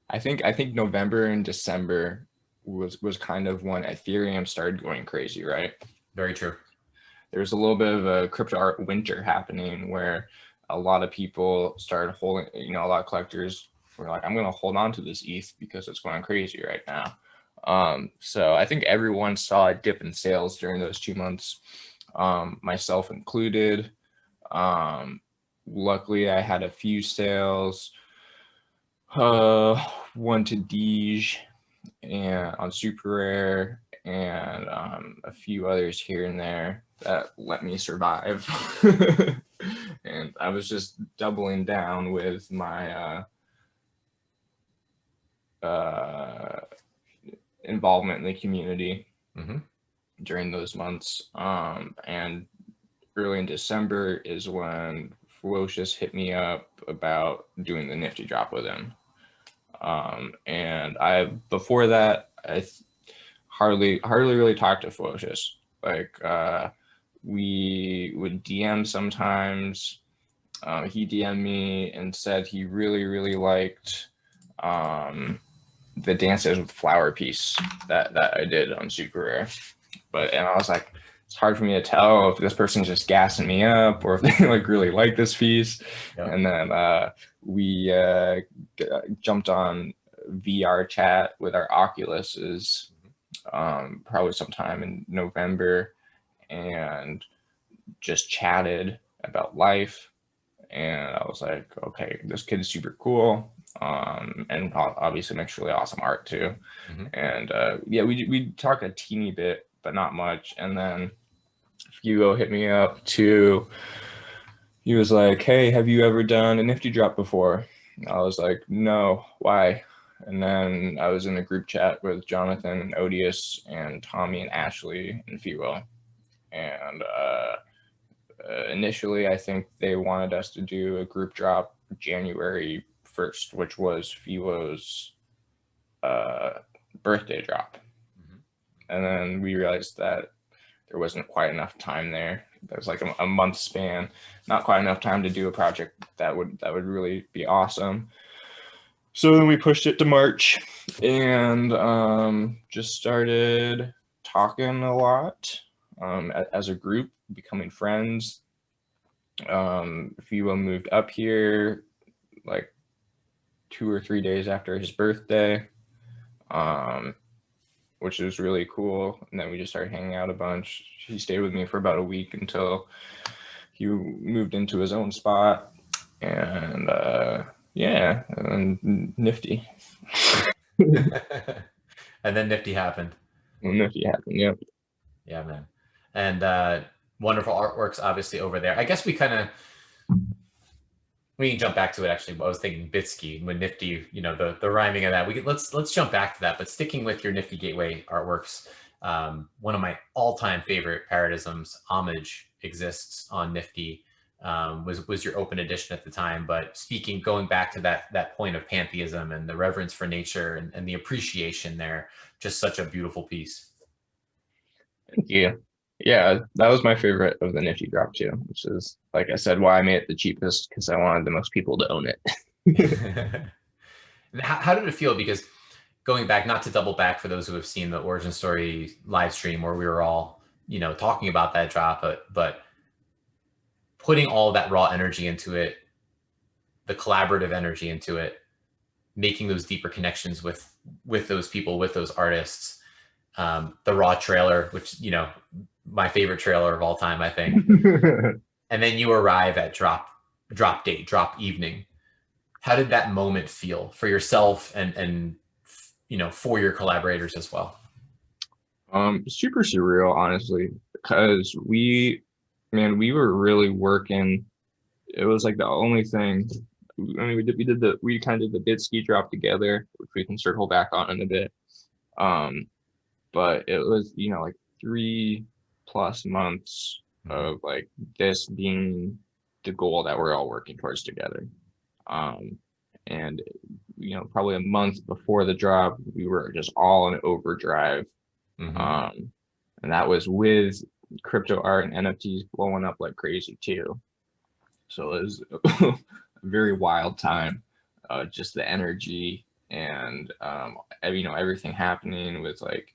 I think November and December was kind of when Ethereum started going crazy, right? Very true. There was a little bit of a crypto art winter happening where a lot of people started holding, a lot of collectors were like, I'm going to hold on to this ETH because it's going crazy right now. So I think everyone saw a dip in sales during those 2 months, myself included. Luckily, I had a few sales, one to Deej and on SuperRare, and a few others here and there that let me survive. And I was just doubling down with my involvement in the community during those months. And early in December is when Fewocious hit me up about doing the Nifty drop with him. And before that, I hardly really talked to Fewocious. Like, we would DM sometimes. He DM'd me and said he really liked the Dances with Flower piece that I did on SuperRare. And I was like, it's hard for me to tell if this person's just gassing me up or if they like really like this piece. Yep. And then we jumped on VR chat with our Oculuses probably sometime in November and just chatted about life. And I was like, okay, this kid is super cool. And obviously makes really awesome art too. And yeah, we talked a teeny bit, but not much. And then Hugo hit me up too. He was like, hey, have you ever done a Nifty drop before? I was like, no, why? And then I was in a group chat with Jonathan and Odious and Tommy and Ashley and Fewo. And initially, I think they wanted us to do a group drop January 1st, which was Fewo's birthday drop. And then we realized that there wasn't quite enough time there. There was like a month span, not quite enough time to do a project that would really be awesome. So then we pushed it to March and just started talking a lot as a group, becoming friends. Fewo moved up here like 2 or 3 days after his birthday, which was really cool. And then we just started hanging out a bunch. He stayed with me for about a week until he moved into his own spot. And yeah, and Nifty. And then Nifty happened. Nifty happened, yeah. Yeah, man. And wonderful artworks, obviously, over there. I guess we can jump back to it, actually. I was thinking Bitski, when Nifty, the rhyming of that. Let's jump back to that. But sticking with your Nifty Gateway artworks, one of my all-time favorite Parrottisms, Homage, exists on Nifty. Was your open edition at the time. But going back to that point of pantheism and the reverence for nature and the appreciation there, just such a beautiful piece. Thank you. Yeah, that was my favorite of the Nifty drop too, which is, like I said, why I made it the cheapest, because I wanted the most people to own it. How did it feel? Because going back, not to double back for those who have seen the Origin Story live stream where we were all, talking about that drop, but putting all that raw energy into it, the collaborative energy into it, making those deeper connections with those people, with those artists, the raw trailer, which, my favorite trailer of all time, I think. And then you arrive at drop evening. How did that moment feel for yourself and for your collaborators as well? Super surreal, honestly, because we were really working. It was like the only thing. I mean, we kind of did the Bitski drop together, which we can circle back on in a bit. But it was, like 3+ months of like this being the goal that we're all working towards together. And probably a month before the drop, we were just all in overdrive. And that was with crypto art and NFTs blowing up like crazy too. So it was a very wild time. Just the energy and you know, everything happening with like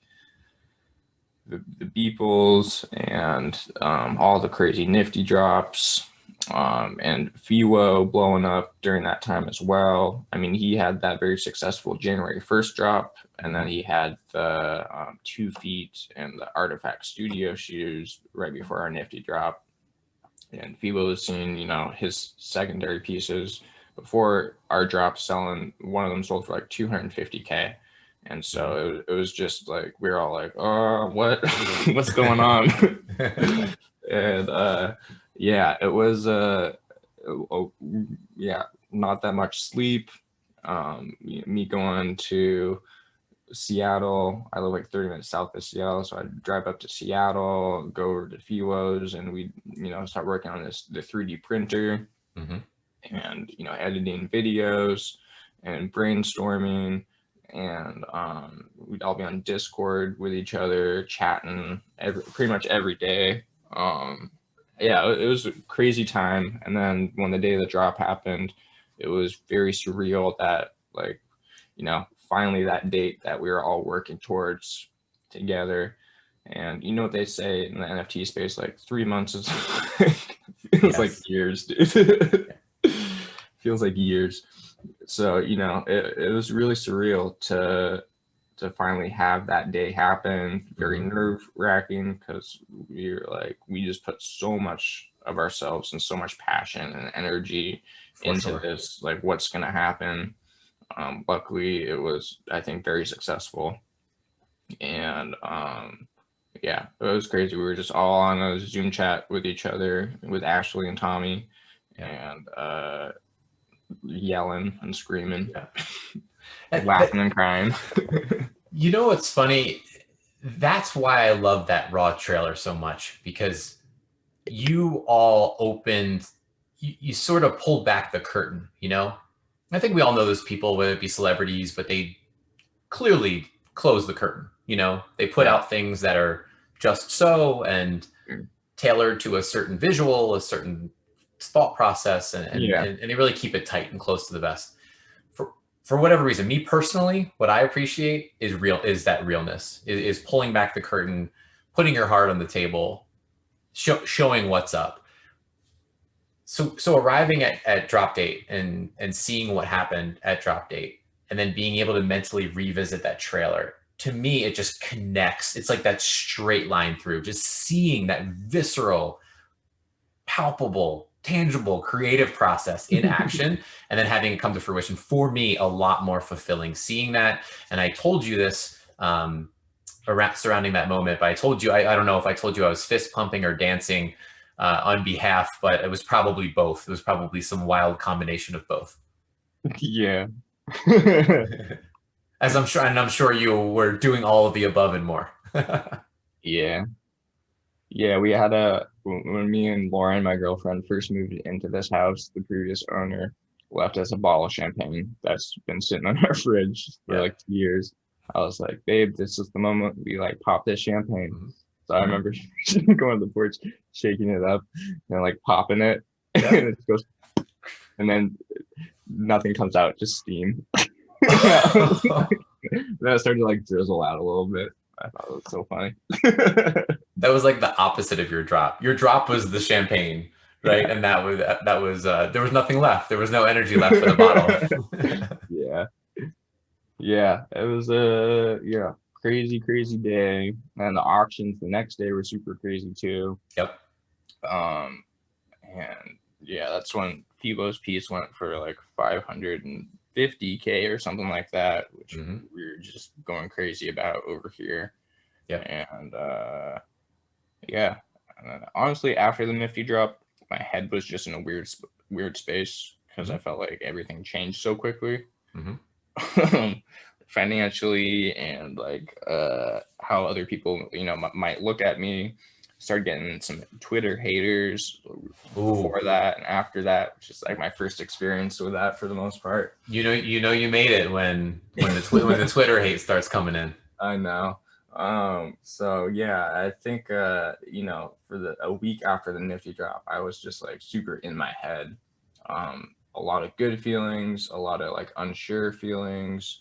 the Beeples and all the crazy Nifty drops, and Fewo blowing up during that time as well. I mean, he had that very successful January 1st drop, and then he had the 2 feet and the Artifact Studio shoes right before our Nifty drop. And Fewo was seeing, you know, his secondary pieces before our drop selling. One of them sold for like 250K. And so it was just like, we were all like, oh, what, what's going on? And yeah, it was, yeah, not that much sleep. Me going to Seattle, I live like 30 minutes south of Seattle, so I'd drive up to Seattle, go over to Fewo's, and we, you know, start working on the 3D printer, and, you know, editing videos and brainstorming, and we'd all be on Discord with each other, chatting pretty much every day. Yeah, it was a crazy time. And then when the day of the drop happened, it was very surreal that, like, you know, finally that date that we were all working towards together. And you know what they say in the NFT space, like 3 months is feels like years, dude. Feels like years. So, you know, it was really surreal to finally have that day happen. Very nerve-wracking, because we just put so much of ourselves and so much passion and energy into this, like, what's going to happen. Luckily, it was, I think, very successful. And yeah, it was crazy. We were just all on a Zoom chat with each other, with Ashley and Tommy, and yelling and screaming, laughing and crying. You know what's funny? That's why I love that Raw trailer so much, because you all opened, you sort of pulled back the curtain, you know? I think we all know those people, whether it be celebrities, but they clearly close the curtain, you know? They put out things that are just so and tailored to a certain visual, a certain thought process, and they really keep it tight and close to the vest. For whatever reason, me personally, what I appreciate is that realness, is pulling back the curtain, putting your heart on the table, showing what's up. So arriving at drop date and seeing what happened at drop date, and then being able to mentally revisit that trailer, to me, it just connects. It's like that straight line through, just seeing that visceral, palpable, tangible, creative process in action, and then having it come to fruition, for me, a lot more fulfilling seeing that. And I told you this surrounding that moment, but I told you, I don't know if I told you I was fist pumping or dancing on behalf, but it was probably both. It was probably some wild combination of both. Yeah. As I'm sure you were doing all of the above and more. Yeah. Yeah, we had when me and Lauren, my girlfriend, first moved into this house, the previous owner left us a bottle of champagne that's been sitting on our fridge for like 2 years. I was like, babe, this is the moment we like pop this champagne. So I remember going to the porch, shaking it up, and like popping it, and it just goes, and then nothing comes out, just steam. Then it started to like drizzle out a little bit. I thought it was so funny. That was like the opposite of your drop. Your drop was the champagne, right? And that was there was nothing left. There was no energy left for the bottle. Yeah, it was a crazy day. And the auctions the next day were super crazy too. And yeah, that's when Fewo's piece went for like 550K or something like that, which we were just going crazy about over here. And and then honestly, after the Nifty drop, my head was just in a weird space, because I felt like everything changed so quickly. Financially, and like how other people, you know, might look at me. Started getting some Twitter haters before that and after that, which is like my first experience with that for the most part. You made it when the Twitter hate starts coming in. I know. So yeah, I think you know, for a week after the Nifty drop, I was just like super in my head. A a lot of good feelings, a lot of like unsure feelings.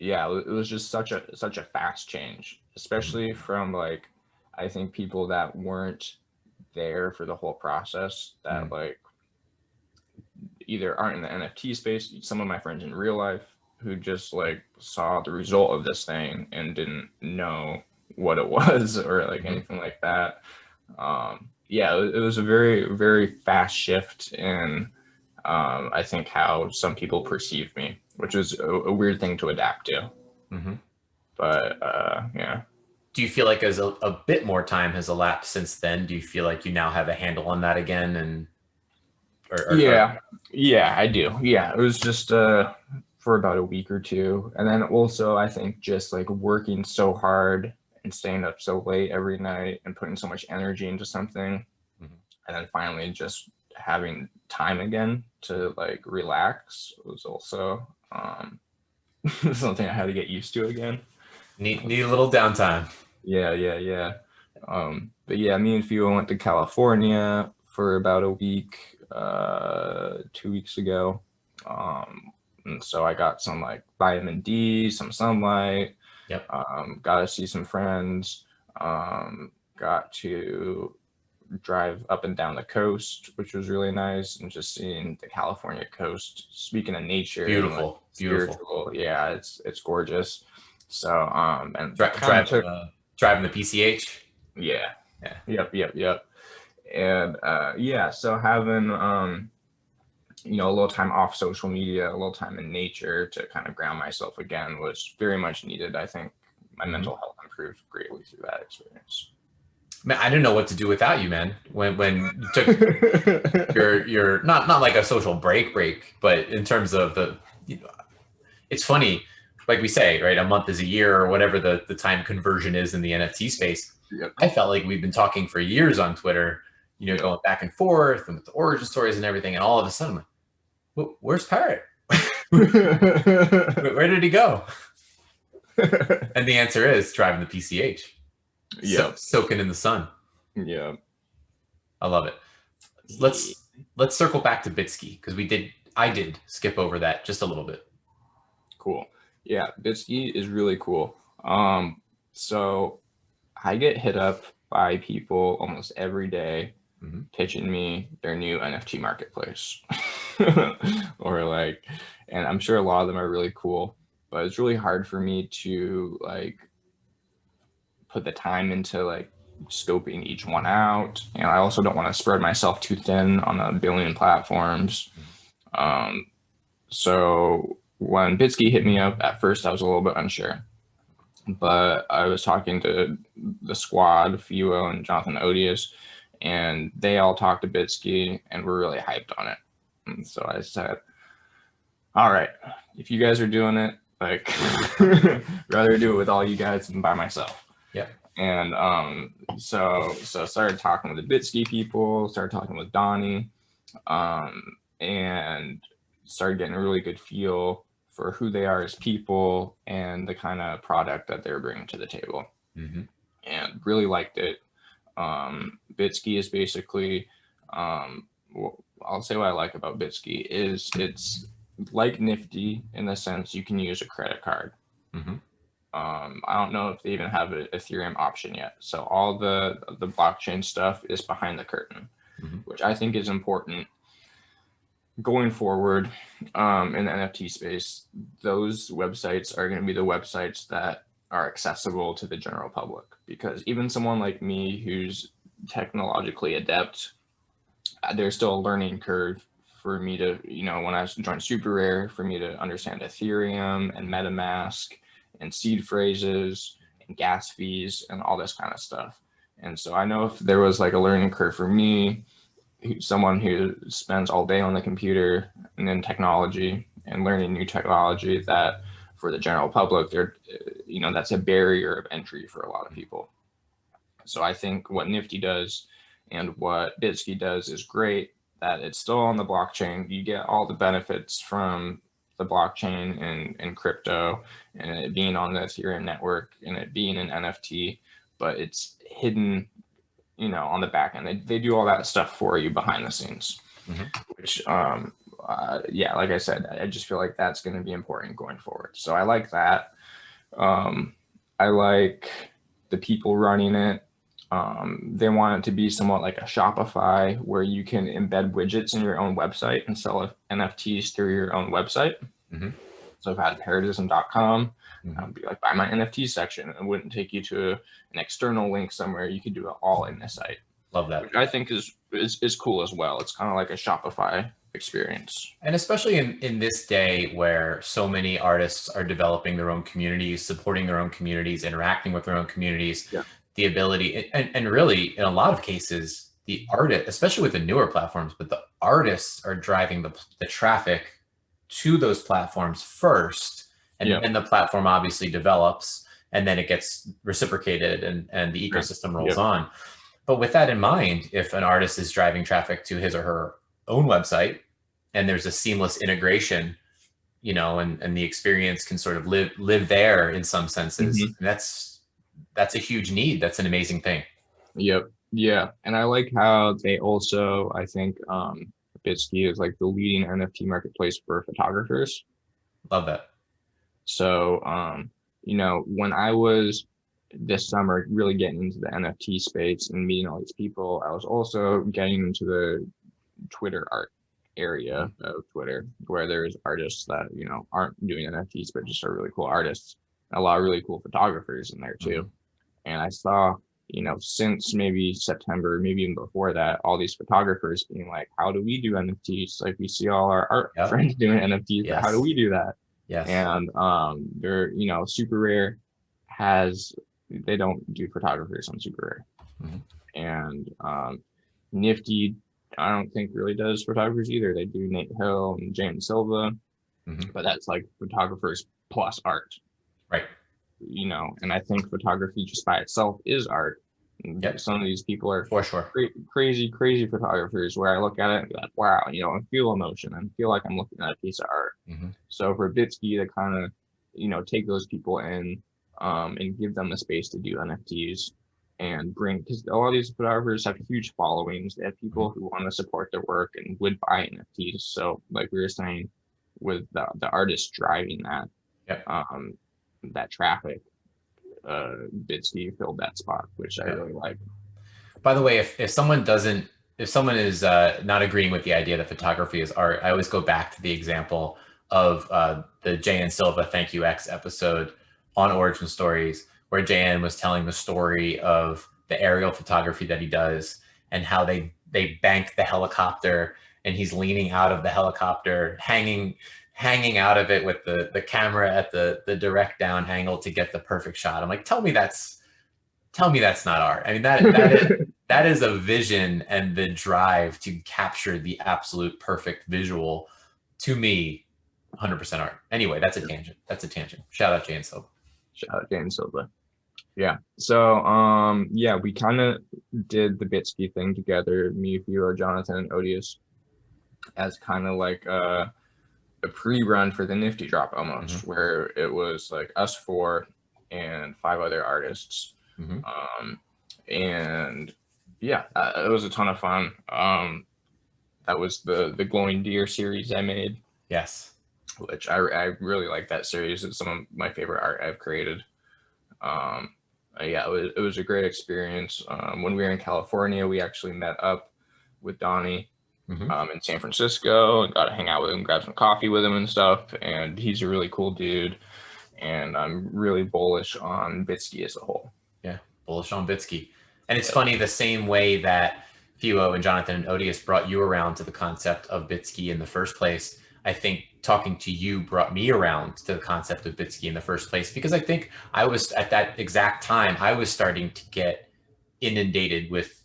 Yeah, it was just such a fast change, especially from like, I think people that weren't there for the whole process, that like either aren't in the NFT space, some of my friends in real life who just like saw the result of this thing and didn't know what it was or like anything like that. Yeah, it was a very, very fast shift in I think how some people perceive me, which is a weird thing to adapt to. But yeah. Do you feel like as a bit more time has elapsed since then? Do you feel like you now have a handle on that again? And yeah, I do. Yeah, it was just for about a week or two, and then also I think just like working so hard and staying up so late every night and putting so much energy into something, and then finally just having time again to like relax was also something I had to get used to again. Need a little downtime. Yeah. But yeah, me and Fewo went to California for about a week, 2 weeks ago. And so I got some like vitamin D, some sunlight. Yep. Got to see some friends. Got to drive up and down the coast, which was really nice, and just seeing the California coast. Speaking of nature, beautiful, like, beautiful. Yeah, it's gorgeous. So and driving the PCH. Yeah. Yep. And yeah, so having you know, a little time off social media, a little time in nature to kind of ground myself again was very much needed. I think my mental health improved greatly through that experience. Man, I didn't know what to do without you, man. When you took your not like a social break, but in terms of the, you know, it's funny, like we say, right? A month is a year, or whatever the time conversion is in the NFT space. Yep. I felt like we've been talking for years on Twitter, you know, going back and forth and with the origin stories and everything, and all of a sudden, where's Parrott? Where did he go? And the answer is driving the PCH. Yeah, soaking in the sun. Yeah, I love it. Let's circle back to Bitski, because I did skip over that just a little bit. Cool. Yeah, Bitski is really cool. So I get hit up by people almost every day pitching me their new NFT marketplace. Or like, and I'm sure a lot of them are really cool, but it's really hard for me to like put the time into like scoping each one out. And I also don't want to spread myself too thin on a billion platforms. So when Bitski hit me up, at first I was a little bit unsure, but I was talking to the squad, Fewo and Jonathan Odious, and they all talked to Bitski and were really hyped on it. And so I said, all right, if you guys are doing it, like, rather do it with all you guys than by myself. Yeah. And so I started talking with the Bitski people, started talking with Donnie, and started getting a really good feel for who they are as people and the kind of product that they're bringing to the table. And really liked it. Bitski is basically, well, I'll say what I like about Bitski is it's like Nifty in the sense you can use a credit card. I don't know if they even have an Ethereum option yet. So all the blockchain stuff is behind the curtain, which I think is important going forward in the NFT space. Those websites are going to be the websites that are accessible to the general public, because even someone like me who's technologically adept, there's still a learning curve for me to, you know, when I joined SuperRare, for me to understand Ethereum and MetaMask and seed phrases and gas fees and all this kind of stuff. And so I know if there was like a learning curve for me, someone who spends all day on the computer and in technology and learning new technology, that for the general public, they're, you know, that's a barrier of entry for a lot of people. So I think what Nifty does and what Bitski does is great, that it's still on the blockchain. You get all the benefits from the blockchain and crypto and it being on the Ethereum network and it being an NFT, but it's hidden, you know, on the back end. They do all that stuff for you behind the scenes. which, yeah, like I said, I just feel like that's going to be important going forward. So I like that. I like the people running it. They want it to be somewhat like a Shopify where you can embed widgets in your own website and sell NFTs through your own website. So I've had parrotism.com. Be like, buy my NFT section. It wouldn't take you to an external link somewhere. You could do it all in the site. Love that. Which I think is cool as well. It's kind of like a Shopify experience. And especially in this day where so many artists are developing their own communities, supporting their own communities, interacting with their own communities, the ability, and really in a lot of cases, the artist, especially with the newer platforms, but the artists are driving the traffic to those platforms first. And then the platform obviously develops and then it gets reciprocated and the ecosystem rolls on. But with that in mind, if an artist is driving traffic to his or her own website and there's a seamless integration, you know, and the experience can sort of live there in some senses, that's a huge need. That's an amazing thing. Yeah. And I like how they also, I think Bitski is like the leading NFT marketplace for photographers. Love that. So, you know, when I was this summer really getting into the NFT space and meeting all these people, I was also getting into the Twitter art area of Twitter, where there's artists that, you know, aren't doing NFTs, but just are really cool artists. A lot of really cool photographers in there too. And I saw, you know, since maybe September, maybe even before that, all these photographers being like, how do we do NFTs? Like we see all our art friends doing NFTs, but how do we do that? And they're, you know, SuperRare they don't do photographers on SuperRare. And Nifty, I don't think really does photographers either. They do Nate Hill and James Silva, but that's like photographers plus art. Right. You know, and I think photography just by itself is art. Some of these people are for sure crazy photographers where I look at it and be like, wow, you know, I feel emotion and feel like I'm looking at a piece of art. So for Bitski to kind of, you know, take those people in and give them the space to do NFTs and bring, because a lot of these photographers have huge followings. They have people who want to support their work and would buy NFTs. So like we were saying, with the artists driving that traffic, Bitski filled that spot, which I really like. By the way, if someone is not agreeing with the idea that photography is art, I always go back to the example of the JN Silva ThankYouX episode on Origin Stories, where JN was telling the story of the aerial photography that he does and how they bank the helicopter and he's leaning out of the helicopter, hanging out of it with the camera at the direct down angle to get the perfect shot. I'm like, tell me that's not art. I mean, that is a vision and the drive to capture the absolute perfect visual. To me, 100% art. Anyway, that's a tangent. Shout out Jane Silva. Yeah. So we kind of did the Bitski thing together, me, Fewo, Jonathan, and Odious, as kind of like a pre-run for the Nifty drop almost, where it was like us 4 and 5 other artists. And yeah, it was a ton of fun. That was the Glowing Deer series I made. Yes. Which I really like that series. It's some of my favorite art I've created. Yeah, it was a great experience. When we were in California, we actually met up with Donnie in San Francisco and got to hang out with him, grab some coffee with him and stuff. And he's a really cool dude. And I'm really bullish on Bitski as a whole. Yeah, bullish on Bitski. And it's funny, the same way that Fewo and Jonathan and Odious brought you around to the concept of Bitski in the first place, I think talking to you brought me around to the concept of Bitski in the first place, because I think I was at that exact time, I was starting to get inundated with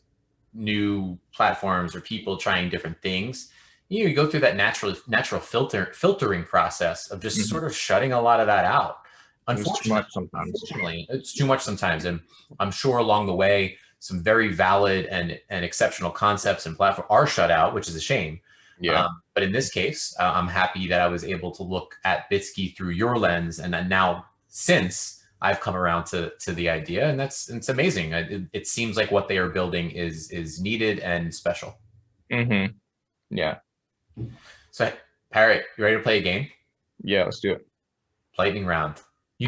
new platforms or people trying different things. You go through that natural filtering process of just sort of shutting a lot of that out. Unfortunately, it's too much sometimes. And I'm sure along the way, some very valid and exceptional concepts and platforms are shut out, which is a shame. Yeah. But in this case, I'm happy that I was able to look at Bitski through your lens. And then now, since I've come around to the idea, and it's amazing. It seems like what they are building is needed and special. Yeah. So, Parrott, you ready to play a game? Yeah, let's do it. Lightning round.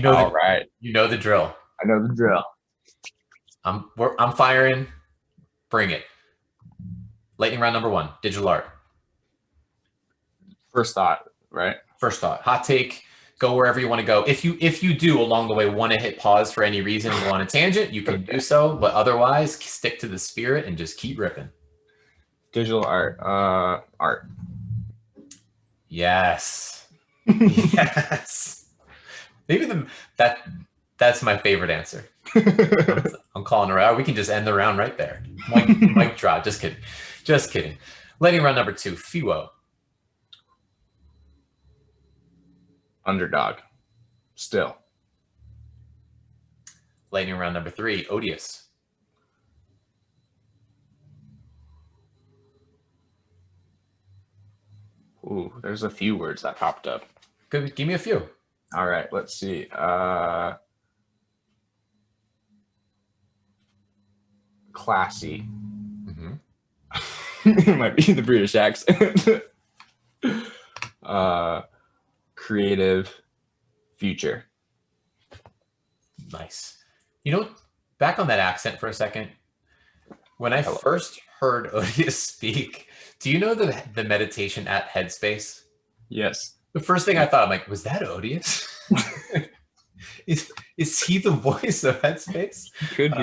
All right. You know the drill. I know the drill. I'm firing. Bring it. Lightning round number 1, digital art. First thought, right? First thought, hot take. Go wherever you want to go. If you do along the way want to hit pause for any reason and go on a tangent, you can do so. But otherwise, stick to the spirit and just keep ripping. Digital art. Art. Yes. Yes. Maybe that's my favorite answer. I'm calling her out. We can just end the round right there. Mic drop. Just kidding. Just kidding. Lightning round number 2, Fewo. Underdog. Still. Lightning round number 3, Odious. Ooh, there's a few words that popped up. Good. Give me a few. All right, let's see. Classy. It might be the British accent. Creative. Future. Nice. You know, back on that accent for a second. When I first heard Odious speak, do you know the meditation app Headspace? Yes. The first thing I thought, I'm like, was that Odious? Is he the voice of Headspace? Could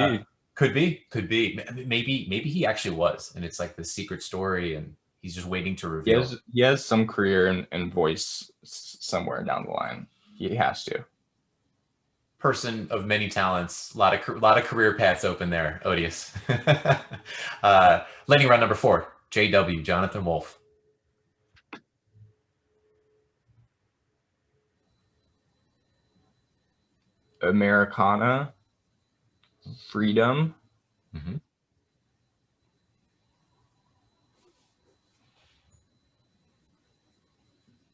be. Could be. Maybe he actually was, and it's like the secret story, and he's just waiting to reveal. He has some career and voice somewhere down the line. He has to. Person of many talents, a lot of career paths open there. Odious. Lightning round number 4, JW, Jonathan Wolfe. Americana. Freedom.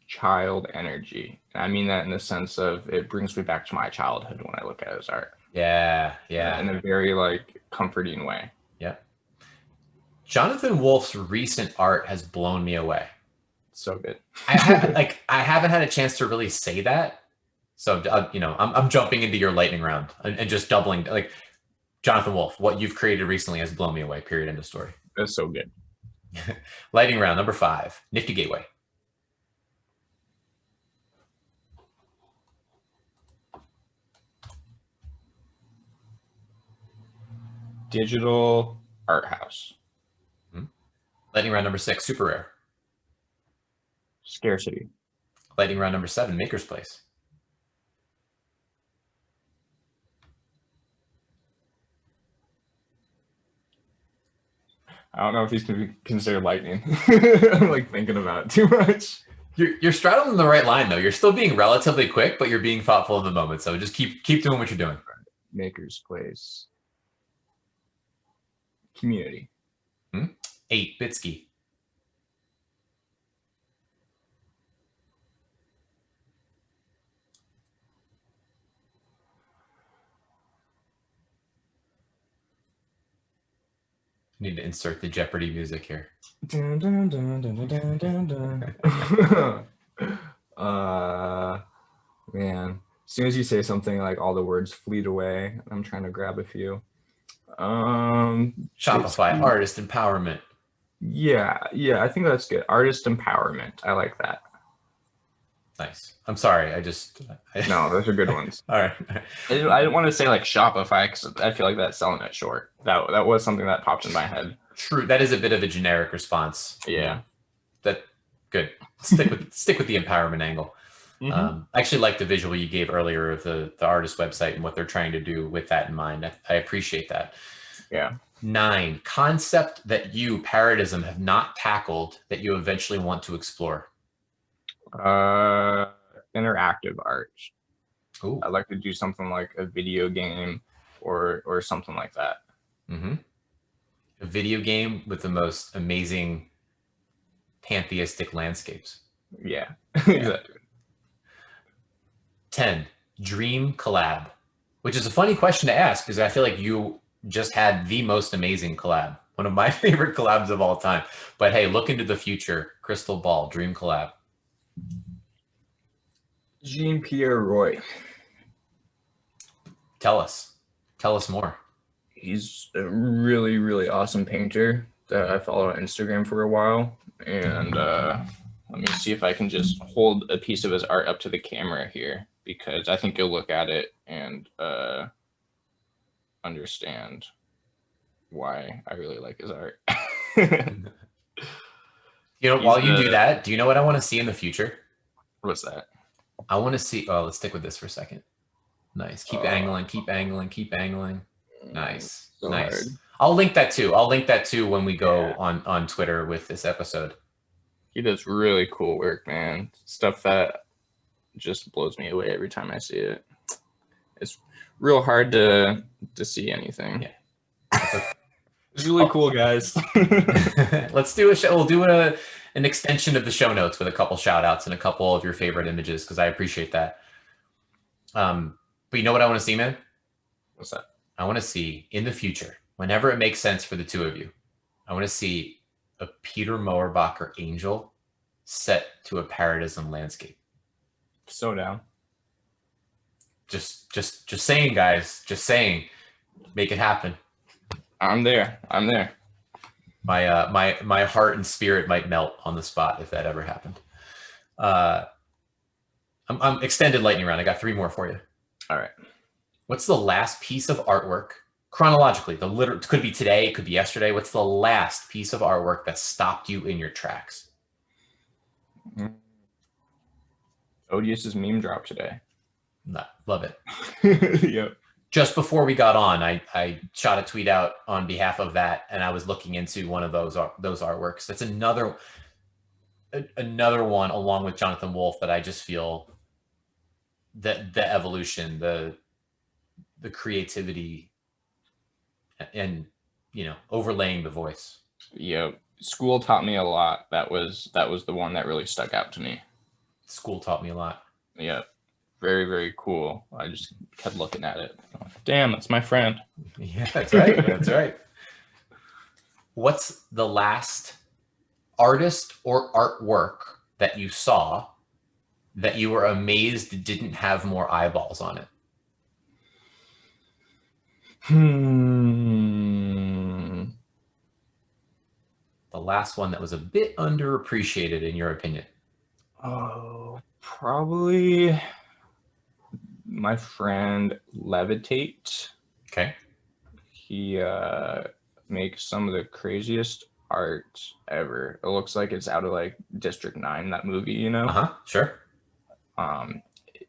Child energy. And I mean that in the sense of it brings me back to my childhood when I look at his art. Yeah. In a very like comforting way. Yeah. Jonathan Wolfe's recent art has blown me away. So good. I haven't had a chance to really say that. So I'm jumping into your lightning round and just doubling. Like Jonathan Wolfe, what you've created recently has blown me away. Period. End of story. That's so good. Lightning round number 5, Nifty Gateway. Digital art house. Lightning round number 6, SuperRare. Scarcity. Lightning round number 7, MakersPlace. I don't know if these can be considered lightning. I'm like thinking about it too much. You're straddling the right line though. You're still being relatively quick, but you're being thoughtful in the moment. So just keep doing what you're doing. MakersPlace. Community. 8, Bitski. Need to insert the Jeopardy music here. Dun, dun, dun, dun, dun, dun, dun. Man, as soon as you say something, like all the words fleet away. I'm trying to grab a few. Shopify, artist empowerment. Yeah, I think that's good. Artist empowerment. I like that. Nice. I'm sorry. No, those are good ones. All right. I didn't want to say like Shopify because I feel like that's selling it short. That was something that popped in my head. True. That is a bit of a generic response. Yeah. That good. Stick with the empowerment angle. I actually like the visual you gave earlier of the artist website and what they're trying to do with that in mind. I appreciate that. Yeah. 9, concept that you, Parrotism, have not tackled that you eventually want to explore. Interactive art. Ooh. I'd like to do something like a video game or something like that. A video game with the most amazing pantheistic landscapes. Yeah. Exactly. 10, dream collab, which is a funny question to ask because I feel like you just had the most amazing collab. One of my favorite collabs of all time. But hey, look into the future. Crystal ball, dream collab. Jean-Pierre Roy. Tell us more. He's a really, really awesome painter that I followed on Instagram for a while. And let me see if I can just hold a piece of his art up to the camera here, because I think you'll look at it and understand why I really like his art. While you do that, do you know what I want to see in the future? What's that? I want to see, let's stick with this for a second. Nice. Keep angling, keep angling, keep angling. Nice. So nice. hard. I'll link that too when we go on Twitter with this episode. He does really cool work, man. Stuff that just blows me away every time I see it. It's real hard to see anything. Yeah. It's really cool, guys. Let's do a show. We'll do an extension of the show notes with a couple shout outs and a couple of your favorite images, because I appreciate that. But you know what I want to see, man? What's that? I want to see in the future, whenever it makes sense for the two of you, I want to see a Peter Mohrbacher angel set to a Parrottism landscape. So down. Just saying, guys. Just saying. Make it happen. I'm there. My heart and spirit might melt on the spot if that ever happened. I'm extended lightning round. I got 3 more for you. All right. What's the last piece of artwork, chronologically? It could be today, it could be yesterday. What's the last piece of artwork that stopped you in your tracks? Odious's meme drop today. Love it. Yep. Just before we got on, I shot a tweet out on behalf of that, and I was looking into one of those artworks. That's another one, along with Jonathan Wolfe, that I just feel that the evolution, the creativity, and overlaying the voice. Yeah, school taught me a lot. That was the one that really stuck out to me. School taught me a lot. Yeah, very, very cool. I just kept looking at it. Damn, that's my friend. Yeah, that's right. That's right. What's the last artist or artwork that you saw that you were amazed didn't have more eyeballs on it? The last one that was a bit underappreciated in your opinion? Oh, probably my friend Levitate. Okay. He makes some of the craziest art ever. It looks like it's out of like District 9, that movie, you know? Uh-huh, sure.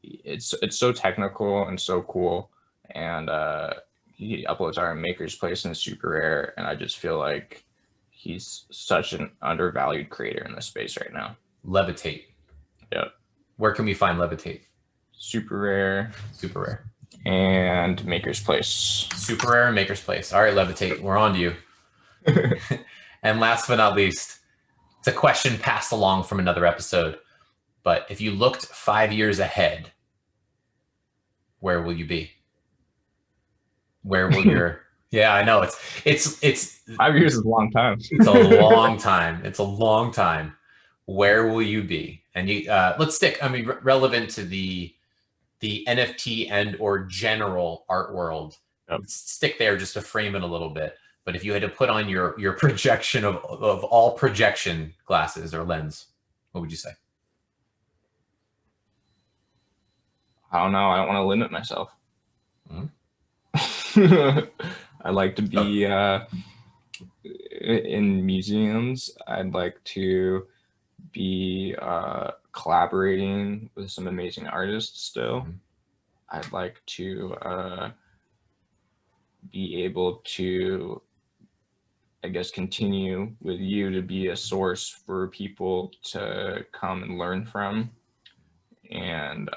It's so technical and so cool. And he uploads art on MakersPlace and SuperRare, and I just feel like he's such an undervalued creator in this space right now. Levitate. Yep. Where can we find Levitate? SuperRare. SuperRare. And MakersPlace. SuperRare and MakersPlace. All right, Levitate, we're on to you. And last but not least, it's a question passed along from another episode. But if you looked 5 years ahead, where will you be? Where will your... Yeah, I know. It's 5 years is a long time. It's a long time. It's a long time. Where will you be? And you let's stick, relevant to the NFT and or general art world. Yep. Stick there just to frame it a little bit. But if you had to put on your projection of all projection glasses or lens, what would you say? I don't know. I don't want to limit myself. Mm-hmm. I like to be in museums. I'd like to be collaborating with some amazing artists still. Mm-hmm. I'd like to be able to, I guess, continue with you to be a source for people to come and learn from. And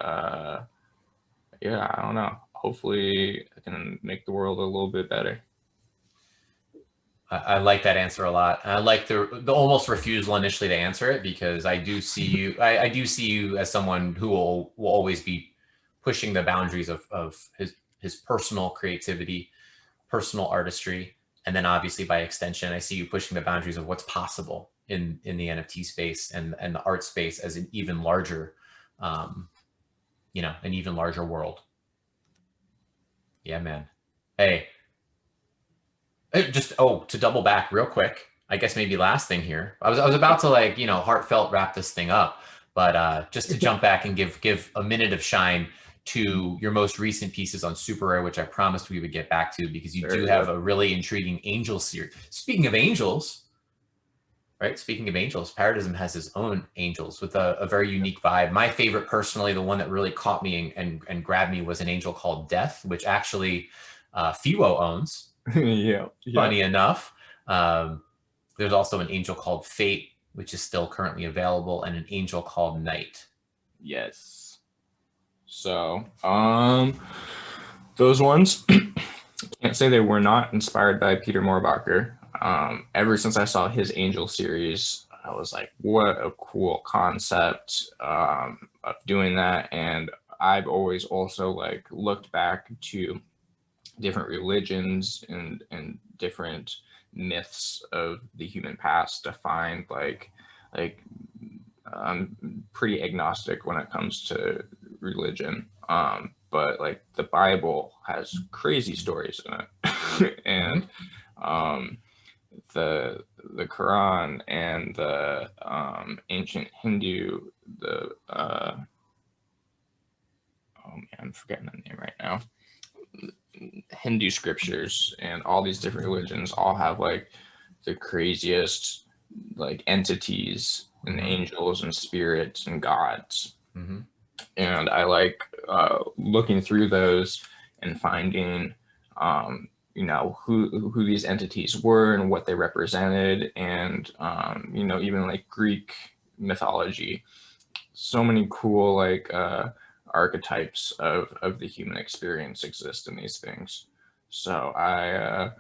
yeah, I don't know. Hopefully I can make the world a little bit better. I like that answer a lot. I like the almost refusal initially to answer it, because I do see you. I do see you as someone who will always be pushing the boundaries of his personal creativity, personal artistry, And then obviously by extension, I see you pushing the boundaries of what's possible in the NFT space and the art space as an even larger, you know, an even larger world. Yeah, man. Hey, just, oh, to double back real quick, I guess maybe last thing here. I was about to, like, you know, heartfelt wrap this thing up, but just to jump back and give a minute of shine to your most recent pieces on SuperRare, which I promised we would get back to, because you do have a really intriguing angel series. Speaking of angels, right? Speaking of angels, Parrotism has his own angels with a very unique vibe. My favorite, personally, the one that really caught me and grabbed me, was an angel called Death, which actually Fewo owns. Yeah. Funny enough. There's also an angel called Fate, which is still currently available, and an angel called Night. Yes. So, those ones, can't say they were not inspired by Peter Mohrbacher. Ever since I saw his angel series, I was like, what a cool concept of doing that. And I've always also like looked back to different religions and different myths of the human past to find like I'm pretty agnostic when it comes to religion, but like the Bible has crazy stories in it, and the Quran and the ancient Hindu, oh man, I'm forgetting the name right now. Hindu scriptures and all these different religions all have like the craziest like entities and angels and spirits and gods. And I like looking through those and finding you know, who these entities were and what they represented, and you know, even like Greek mythology, so many cool like archetypes of the human experience exist in these things. So I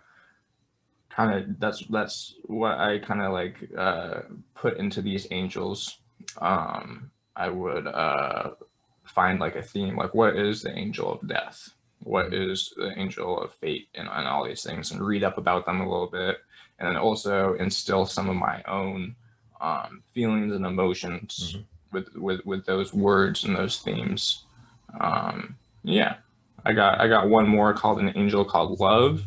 kind of that's what I kind of like put into these angels. I would find like a theme, like what is the angel of death, what is the angel of fate, and all these things, and read up about them a little bit, and then also instill some of my own feelings and emotions with those words and those themes. Yeah, I got one more called an angel called Love,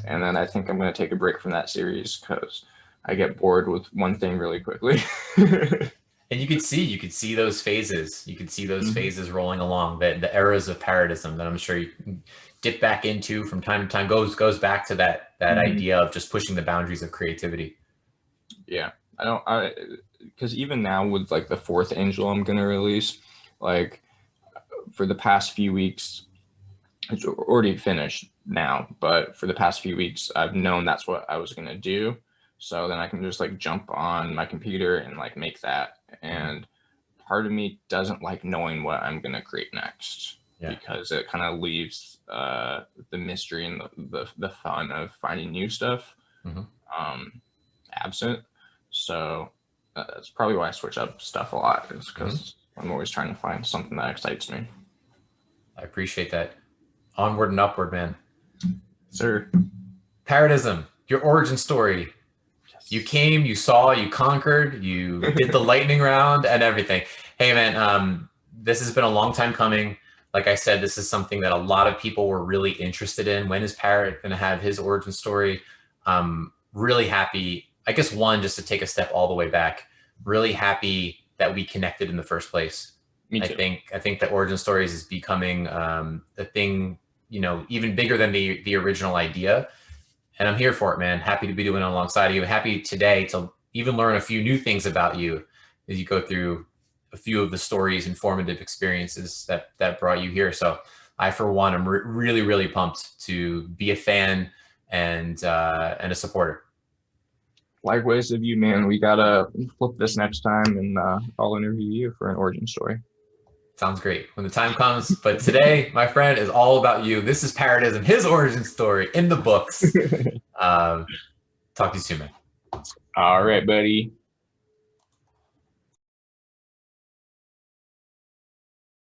and then I think I'm going to take a break from that series because I get bored with one thing really quickly. And you could see those phases. You could see those phases rolling along, the eras of Parrotism that I'm sure you can dip back into from time to time. Goes back to that idea of just pushing the boundaries of creativity. Yeah, because even now with like the fourth angel I'm gonna release, like for the past few weeks, it's already finished now, but for the past few weeks I've known that's what I was gonna do. So then I can just like jump on my computer and like make that. And part of me doesn't like knowing what I'm gonna create next, because it kind of leaves the mystery and the fun of finding new stuff absent. So that's probably why I switch up stuff a lot, is because I'm always trying to find something that excites me. I appreciate that. Onward and upward, man. Sir. Parrotism, your origin story. You came, you saw, you conquered, you did the lightning round and everything. Hey, man, this has been a long time coming. Like I said, this is something that a lot of people were really interested in. When is Parrott going to have his origin story? Really happy. I guess one, just to take a step all the way back, really happy that we connected in the first place. Me too. I think that origin stories is becoming a thing, you know, even bigger than the original idea. And I'm here for it, man. Happy to be doing it alongside of you. Happy today to even learn a few new things about you as you go through a few of the stories and formative experiences that brought you here. So I, for one, am really, really pumped to be a fan and a supporter. Likewise of you, man. We gotta flip this next time, and I'll interview you for an origin story. Sounds great when the time comes. But today, my friend, is all about you. This is Parrotism, his origin story in the books. Talk to you soon, man. All right, buddy.